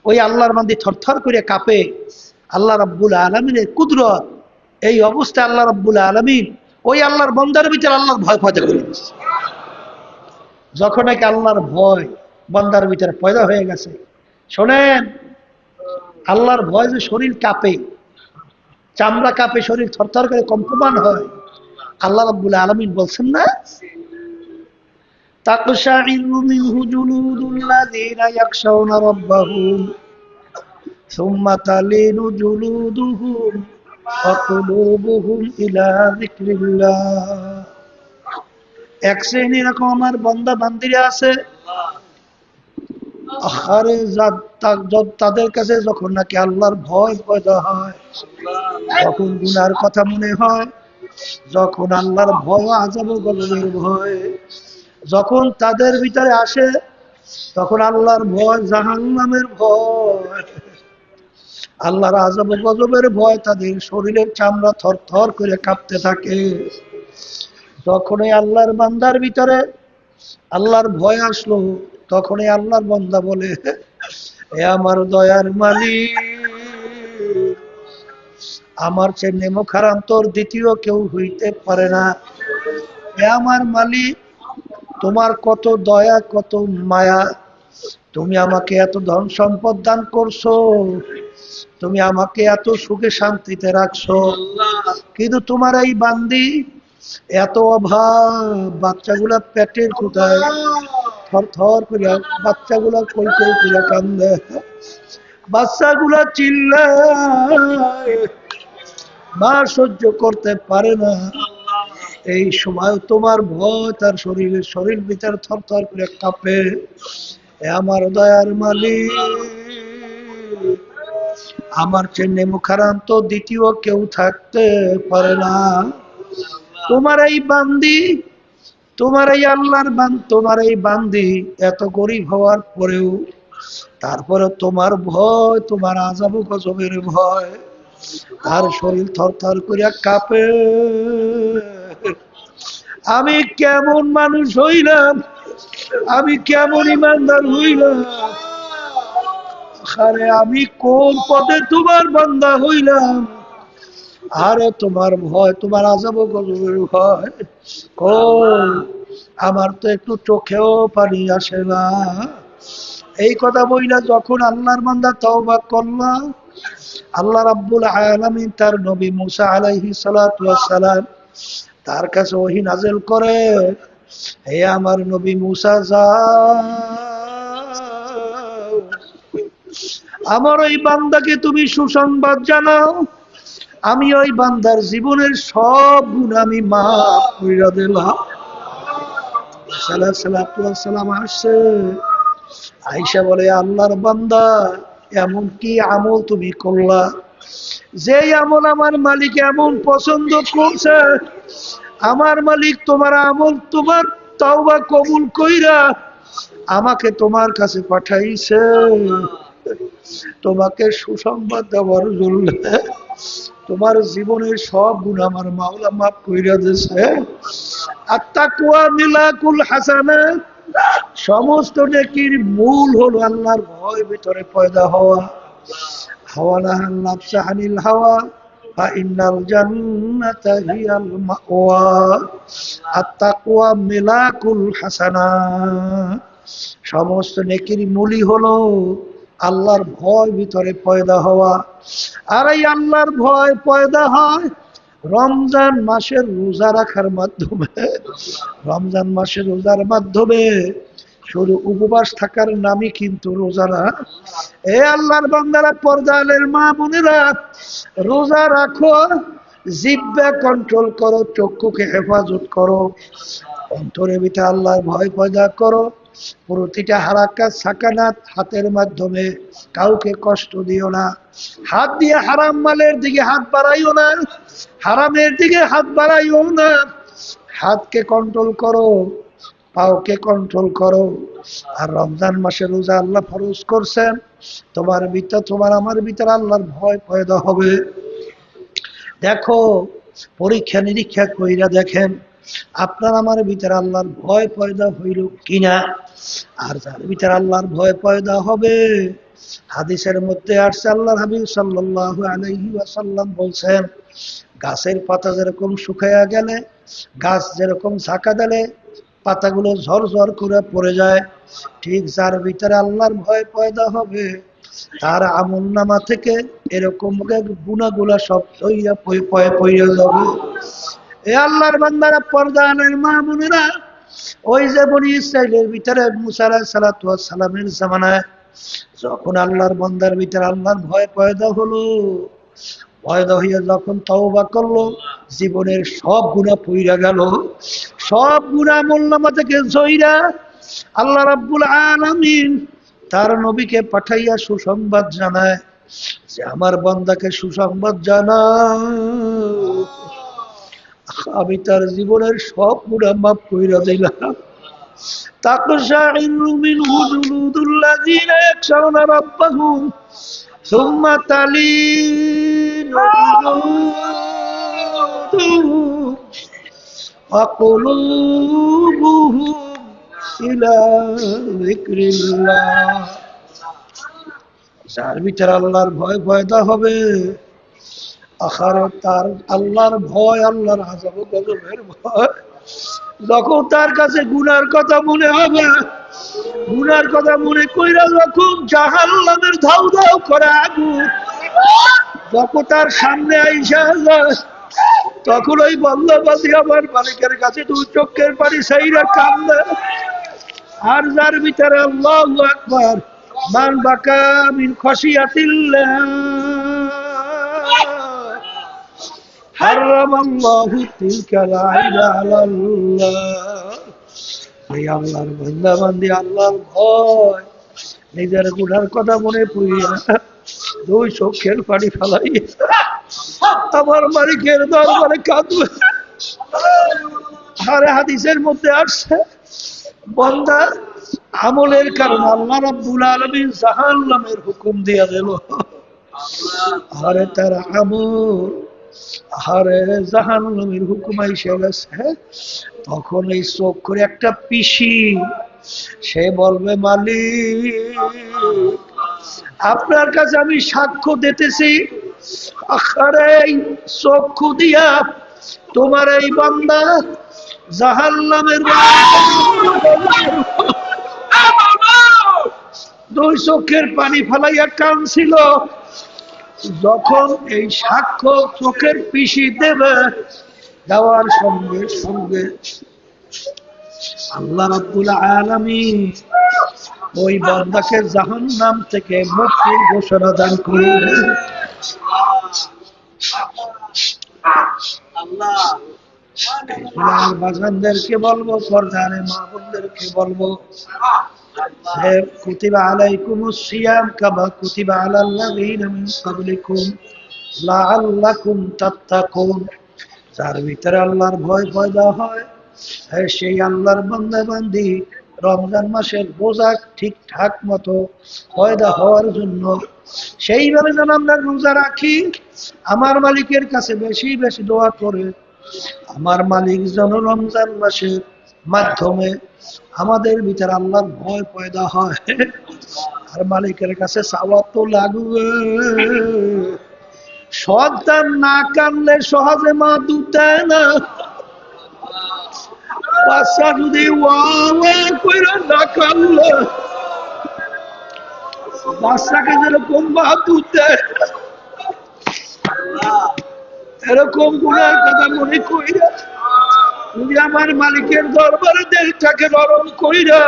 Speaker 1: ওই আল্লাহর বান্দি থরথর করে কাঁপে, আল্লাহ রাব্বুল আলামিনের কুদরত, এই অবস্থায় আল্লাহ রাব্বুল আলামিন ওই আল্লাহর বান্দার ভিতরে আল্লাহর ভয় পয়দা করে দিচ্ছে। যখন নাকি আল্লাহর ভয় বান্দার ভিতরে পয়দা হয়ে গেছে, শোনেন, আল্লাহর ভয় যে শরীর কাঁপে, চামড়া কাঁপে, শরীর থরথর করে কম্পমান হয়, আল্লাহ রাব্বুল আলামিন বলছেন না তাকশাইরু মিনহু জুলুদুল্লাযীনা ইয়াখশাউনা রাব্বাহুম সুম্মা তালিনু জুলুদুহুম ওয়া কুলুবুহুম ইলা যিকরিল্লাহ। এক শ্রেণী এরকম আমার বান্দা বান্দিরা আছে, আরে তাদের কাছে যখন নাকি আল্লাহর ভয় পয়দা হয়, যখন গুনার কথা মনে হয়, যখন আল্লাহর ভয় আযাব ও গজবের ভয় যখন তাদের ভিতরে আসে, তখন আল্লাহর ভয়, জাহান্নামের ভয়, আল্লাহর আযাব ও গজবের ভয় তাদের শরীরের চামড়া থরথর করে কাঁপতে থাকে। যখনই আল্লাহর বান্দার ভিতরে আল্লাহর ভয় আসলো, তখনই আল্লাহর বান্দা বলে এ আমার দয়ার মালিক, আমার চেয়ে নেমো খারাম তোর দ্বিতীয় কেউ হইতে পারে না। এ আমার মালিক, তোমার কত দয়া, কত মায়া, তুমি আমাকে এত ধন সম্পদ দান করছো, তুমি আমাকে এত সুখে শান্তিতে রাখছো, কিন্তু তোমার এই বান্দি এত অভাব, বাচ্চাগুলা পেটের ক্ষুধায় থরথর করিয়া, বাচ্চাগুলা কই কই করিয়া কান্দে, বাচ্চাগুলা চিল্লায়, মা সহ্য করতে পারে না। এই সময় তোমার ভয় তার শরীর ভিতর থরথর করে কাঁপে। এ আমার দয়ার মালিক, আমার চেয়ে মুখারাম তো দ্বিতীয় কেউ থাকতে পারে না। তোমার এই বান্দি, তোমার এই আল্লাহর তোমার এই বান্দি এত গরিব হওয়ার পরেও, তারপরে তোমার ভয়, তোমার আযাব গজবের ভয়, তার শরীর থরথর করিয়া কাঁপে। আমি কেমন মানুষ হইলাম, আমি কেমন ইমানদার হইলাম, আরে আমি কোন পদে তোমার বান্দা হইলাম, আরে তোমার ভয়, তোমার আযাব গজবের ভয় কোন, আমার তো একটু চোখেও পানি আসে না। এই কথা বইলা যখন আল্লাহর বান্দা তওবা করলো, আল্লাহ রাব্বুল আলামিন তার নবী মুসা আলাইহিস সালাতু ওয়াস সালাম তার কাছে ওহী নাযিল করে, হে আমার নবী মুসা যাও, আমার ওই বান্দাকে তুমি সুসংবাদ জানাও, আমি ওই বান্দার জীবনের সব গুণ আমি মাফ কইরা দিলাম। সালাম আসছে, আয়েশা বলে আল্লাহর বান্দা এমন কি আমল তুমি করলা, যে আমল আমার মালিক এমন পছন্দ করছে, আমার মালিক তোমার আমল তোমার তাওবা কবুল কইরা আমাকে তোমার কাছে পাঠাইছে তোমাকে সুসংবাদ দেওয়ার জন্য। তোমার জীবনের সব গুণ আমার মাওলা মাফ কইরা দিয়েছে। আত্তাকওয়া মিলাকুল হাসানাত, সমস্ত নেকির মূল হলো আল্লাহর ভয় ভিতরে পয়দা হওয়া। হাওয়া নাহান নাফসা আনিল হাওয়া ফাইন্নাল জান্নাতা হিয়াল মাওয়া। আত্তাকওয়া মিলাকুল হাসানাত, সমস্ত নেকির মূলই হলো আল্লাহর ভয় ভিতরে পয়দা হওয়া। আর এই আল্লাহর ভয় পয়দা হয় রমজান মাসের রোজা রাখার মাধ্যমে। রমজান মাসের রোজার মাধ্যমে শুধু উপবাস থাকার নামই কিন্তু রোজা না। এ আল্লাহর বান্দারা, পর্দালের মা বোনেরা, রোজা রাখো, জিহ্বা কন্ট্রোল করো, চক্ষুকে হেফাজত করো, অন্তরের ভিতরে আল্লাহর ভয় পয়দা করো। প্রতিটা হারাকাত সাকানাত হাতের মাধ্যমে কাউকে কষ্ট দিও না। হাত দিয়ে হারাম মালের দিকে হাত বাড়াইও না, হারামের দিকে হাত বাড়াইও না। হাতকে কন্ট্রোল করো, পাওকে কন্ট্রোল করো। আর রমজান মাসে রোজা আল্লাহ ফরজ করছেন, তোমার ভিতর তোমার আমার ভিতরে আল্লাহর ভয় পয়দা হবে। দেখো, পরীক্ষা নিরীক্ষা কইরা দেখেন আপনার আমার ভিতরে আল্লাহর ভয় পয়দা হইল কিনা। আর যার ভিতরে আল্লাহর ভয় পয়দা হবে, হাদিসের মধ্যে আসছে আল্লাহর হাবিব সাল্লাল্লাহু আলাইহি ওয়াসাল্লাম বলছেন, গাছের পাতা যেরকম শুকাইয়া গেলে, গাছ যেরকম ঝাঁকা দিলে পাতাগুলো ঝরঝর করে পড়ে যায়, ঠিক যার ভিতরে আল্লাহর ভয় পয়দা হবে তার আমলনামা থেকে এরকম গুনাহগুলা সব সইয়া পইয়া যাবে। এ আল্লাহর বান্দারা, পর্দানের মা বোনেরা, ওই যে বনি ইসরাইলের ভিতরে মুসা আলাইহিস সালাতু ওয়াস সালামের জামানায় যখন আল্লাহর বান্দার ভিতরে আল্লাহর ভয় পয়দা হলো, পয়দা হইয়া যখন তওবা করলো, জীবনের সব গুনাহ পইরা গেল, সব গুনাহ আমলনামা থেকে ঝইরা আল্লাহ রাব্বুল আলামিন তার নবীকে পাঠাইয়া সুসংবাদ জানায় যে আমার বান্দাকে সুসংবাদ জানাও, আমি তার জীবনের সব গুনাহ মাফ কইরা দিলাম। তাকশাইরু মিনহু জুলুদুল্লাযীনা ইয়াখশাউনা রাব্বাহুম সুম্মা তালিনু জুলুদুহুম ওয়া কুলুবুহুম ইলা যিকরিল্লাহ। যার ভিতরে আল্লাহর ভয় পয়দা হবে, আখিরাত তার আল্লাহর ভয়, আল্লাহর আযাব ও গজবের ভয়, যখন তার কাছে গুনার কথা মনে হবে, গুনার কথা মনে কইরা যখন জাহান্নামের ধাউ ধাউ করে আগুন যখন তার সামনে আইসা যায়, তখন ওই বন্দাবাদী আমার মালিকের কাছে দুই চোখের পানি ছাইরা কান্দে। আর যার ভিতরে আল্লাহু আকবার, মান বাকা মিন খাশিয়াতিল্লাহ হারামাল্লাহু তিলকাল আইনা আলাল্লাহ। এই আল্লাহর বান্দা বান্দি আল্লাহর ভয়, নিজের গুনার কথা মনে পড়িয়া দুই চোখের পানি ফেলাই আমার মালিকের দরবারে কাঁদবে। আরে হাদিসের মধ্যে আসছে, বান্দা আমলের কারণে আল্লাহ রাব্বুল আলামিন জাহান্নামের হুকুম দিয়া দিল। আরে তার আমল, আরে জাহান্নামের হুকুম আইসা গেছে। তখন এই চোখ করে একটা পিসি সে বলবে, মালিক আপনার কাছে আমি সাক্ষ্য দিতেছি, আরে চক্ষু দিয়া তোমার এই বান্দা জাহান্নামের দুই চোখের পানি ফেলাইয়া কাঁদছিল। যখন এই সাক্ষ্য চোখের পিসি দেবে, দেওয়ার সঙ্গে সঙ্গে আল্লাহ রাব্বুল আলামিন ওই বান্দাকে জাহান্নাম থেকে মুক্তির ঘোষণা দান করলেন। বাজানদেরকে বলবো, পর্দারে মা বোনদেরকে বলবো, কুতিবা আলাইকুমুস সিয়াম কামা কুতিবা আলাল লাযীনা মিন ক্বাবলিকুম লাআল্লাকুম তাত্তাকুন। যার ভিতরে আল্লাহর ভয় পয়দা হয়, সেই আল্লাহর বান্দা বান্দি রমজান মাসের রোজা ঠিকঠাক মতো পয়দা হওয়ার জন্য সেইভাবে যেন আমরা রোজা রাখি। আমার মালিকের কাছে বেশি বেশি দোয়া করে আমার মালিক যেন রমজান মাসের মাধ্যমে আমাদের ভিতরে আল্লাহর ভয় পয়দা হয়। আর মালিকের কাছে চাওয়া তো লাগবে। সন্তান না কানলে সহজে মা দুধ দেয় না। বাচ্চা যদি না কানলে বাচ্চাকে যেরকম মা দুধ দেয়, এরকম গুণের কথা মনে কইরা যদি আমার মালিকের দরবারে দেহটাকে নরম কইরা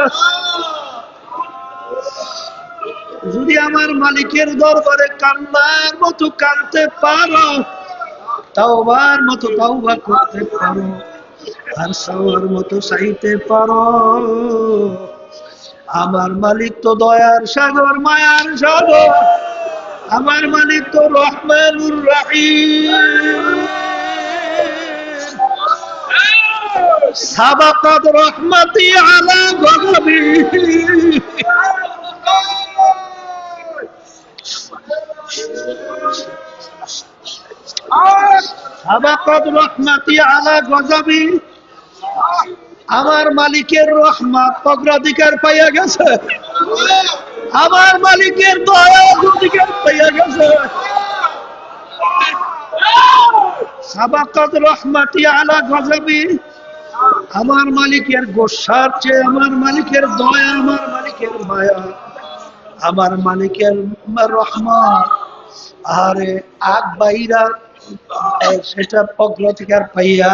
Speaker 1: যদি আমার মালিকের দরবারে কান্নার মতো কাঁদতে পারো, তাওবার মতো তাওবা করতে পারো, আর চাওয়ার মতো চাইতে পারো, আমার মালিক তো দয়ার সাগর, মায়ার সাগর। আমার মালিক তো রহমানুর রহিম। সাবাকাত রহমতি আলা গজবি। সাবাকাত রহমতি আলা গজবি। আমার মালিকের রহমত অগ্রাধিকার পাইয়া গেছে, আমার মালিকের দয়া অগ্রাধিকার পাইয়া গেছে। সাবাকাত রহমতি আলা গজবি। আমার মালিকের গোসার চেয়ে আমার মালিকের দয়া, আমার মালিকের মায়া, আমার মালিকের রহমত আরে আগ বাইরা সেটা অগ্রাধিকার পাইয়া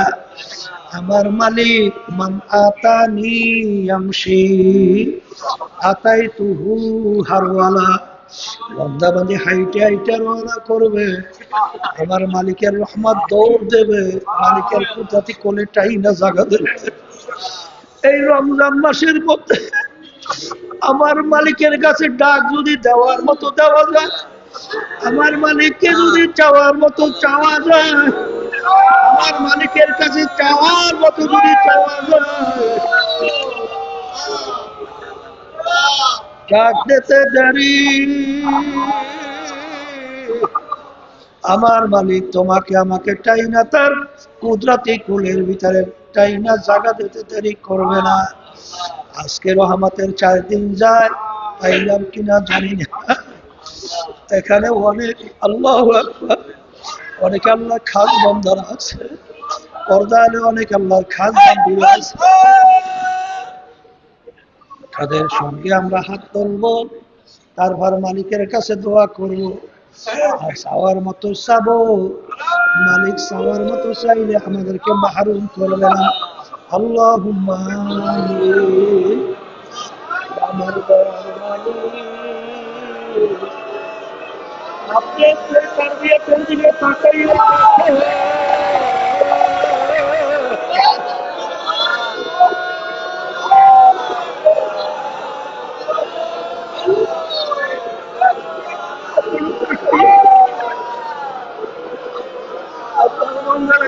Speaker 1: আমার মালিক মান আতানি আমশি আতাইতুহু হারওয়ালা। বান্দা বান্দি হাইটে হাইটে রওনা করবে, আমার মালিকের রহমত দৌড় দেবে, মালিকের কুদরতি কোলেটাই না জায়গা দেবে। এই রমজান মাসের মধ্যে আমার মালিকের কাছে ডাক যদি দেওয়ার মতো দেওয়া যায়, আমার মালিককে যদি চাওয়ার মতো চাওয়া যায়, আমার মালিকের কাছে চাওয়ার মতো যদি চাওয়া যায়, ডাক দিতে দেরি। আমার মালিক তোমাকে আমাকে টাইনা তার কুদরতি কুলের ভিতরে টাইনা জায়গা দিতে দেরি করবে না। আজকে রহমতের 4 দিন যায়, পাইলাম কিনা জানি না। এখানে অনেক আল্লাহু আকবার, অনেক আল্লাহ খাস বান্দারা আছে, পর্দালে অনেক আল্লাহর খাস বান্দিরা আছে। তাদের সঙ্গে আমরা হাত তুলবো, তারপর মালিকের কাছে দোয়া করবো, আর চাওয়ার মতো চাবো। মালিক চাওয়ার মতো চাইলে আমাদেরকে মাহরুম করবে না। আল্লাহুম্মা আমিন। আমার দয়ার মালিক, আপনি তারবিয়াতের দিকে তাকাইয়া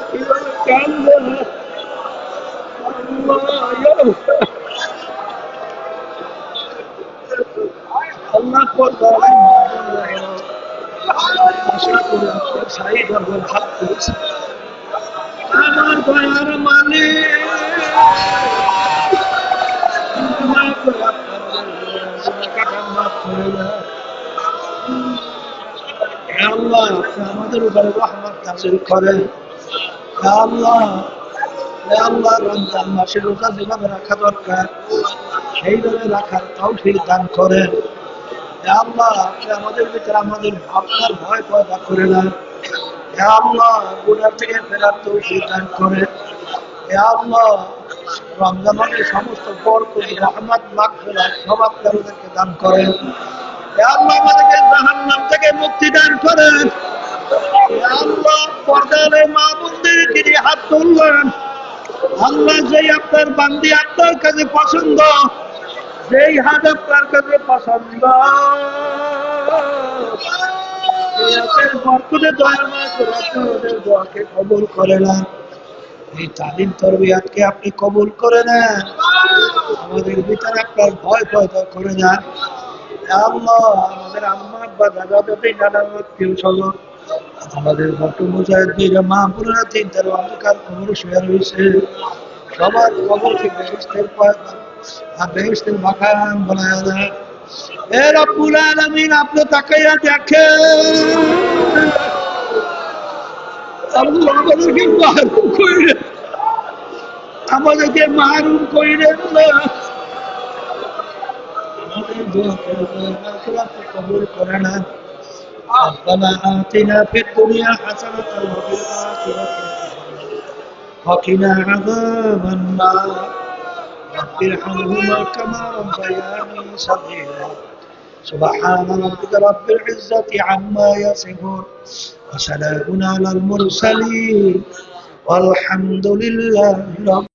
Speaker 1: কিভাবে কান্দে আল্লাহ পর্দায় আশা করে আপনার সাই দরবার হাত করেছে। আমার দয়ার মালিক, আল্লাহ আমাদের উপরে রহমত নাযিল করেন। আল্লাহ আল্লাহ রমজান মাসে রোজা যেভাবে রাখা দরকার সেইভাবে রাখার তৌফিক দান করেন। আল্লাহ আপনি আমাদের ভিতরে আমাদের আপনার ভয় পয়দা করে দেন। আল্লাহ গুনাহ থেকে ফেরার তৌফিক দান করেন। আল্লাহ রমজানের সমস্ত বরকত রহমত মাগফিরাত সব আপনি আমাদেরকে দান করেন। হে আল্লাহ আমাদেরকে জাহান্নাম থেকে মুক্তি দান করেন। হে আল্লাহ পর্দারে মা বোনদের তিনি হাত তুললেন, আল্লাহ যেই আপনার বান্দি আপনার কাছে পছন্দ, যেই হাত আপনার কাছে পছন্দ, এই হাতের বরকতে দয়া মায়া করে আপনি ওদের দোয়াকে কবুল করে নেন। এই তালিম তরবিয়াতকে আপনি কবুল করে নেন, আমাদের ভিতরে আপনার ভয় পয়দা করে নেন। হে আল্লাহ আমাদের আম্মা আব্বা দাদা দাদি নানা আত্মীয় স্বজন, আমাদের বট মুজাহিদ মা বোনেরা তিন তার অন্ধকার কবরে শুয়ে রয়েছে, সবার কবরকে বেহেশতের পয়দা আর বেহেশতের মাকাম বানায়া দেন। হে রব্বুল আলামিন আপনি তাকাইয়া দেখেন, আল্লাহ আমাদেরকে মাহরুম কইরেন, আমাদেরকে মাহরুম কইরেন না, আমাদের দোয়াকে আপনি কবুল করে নেন। ربنا آتنا في الدنيا حسنة وفي الآخرة وقنا عذاب النار رب ارحمهما كما ربياني صغيرا سبحان ربك رب العزة عما يصفون وسلام على المرسلين والحمد لله رب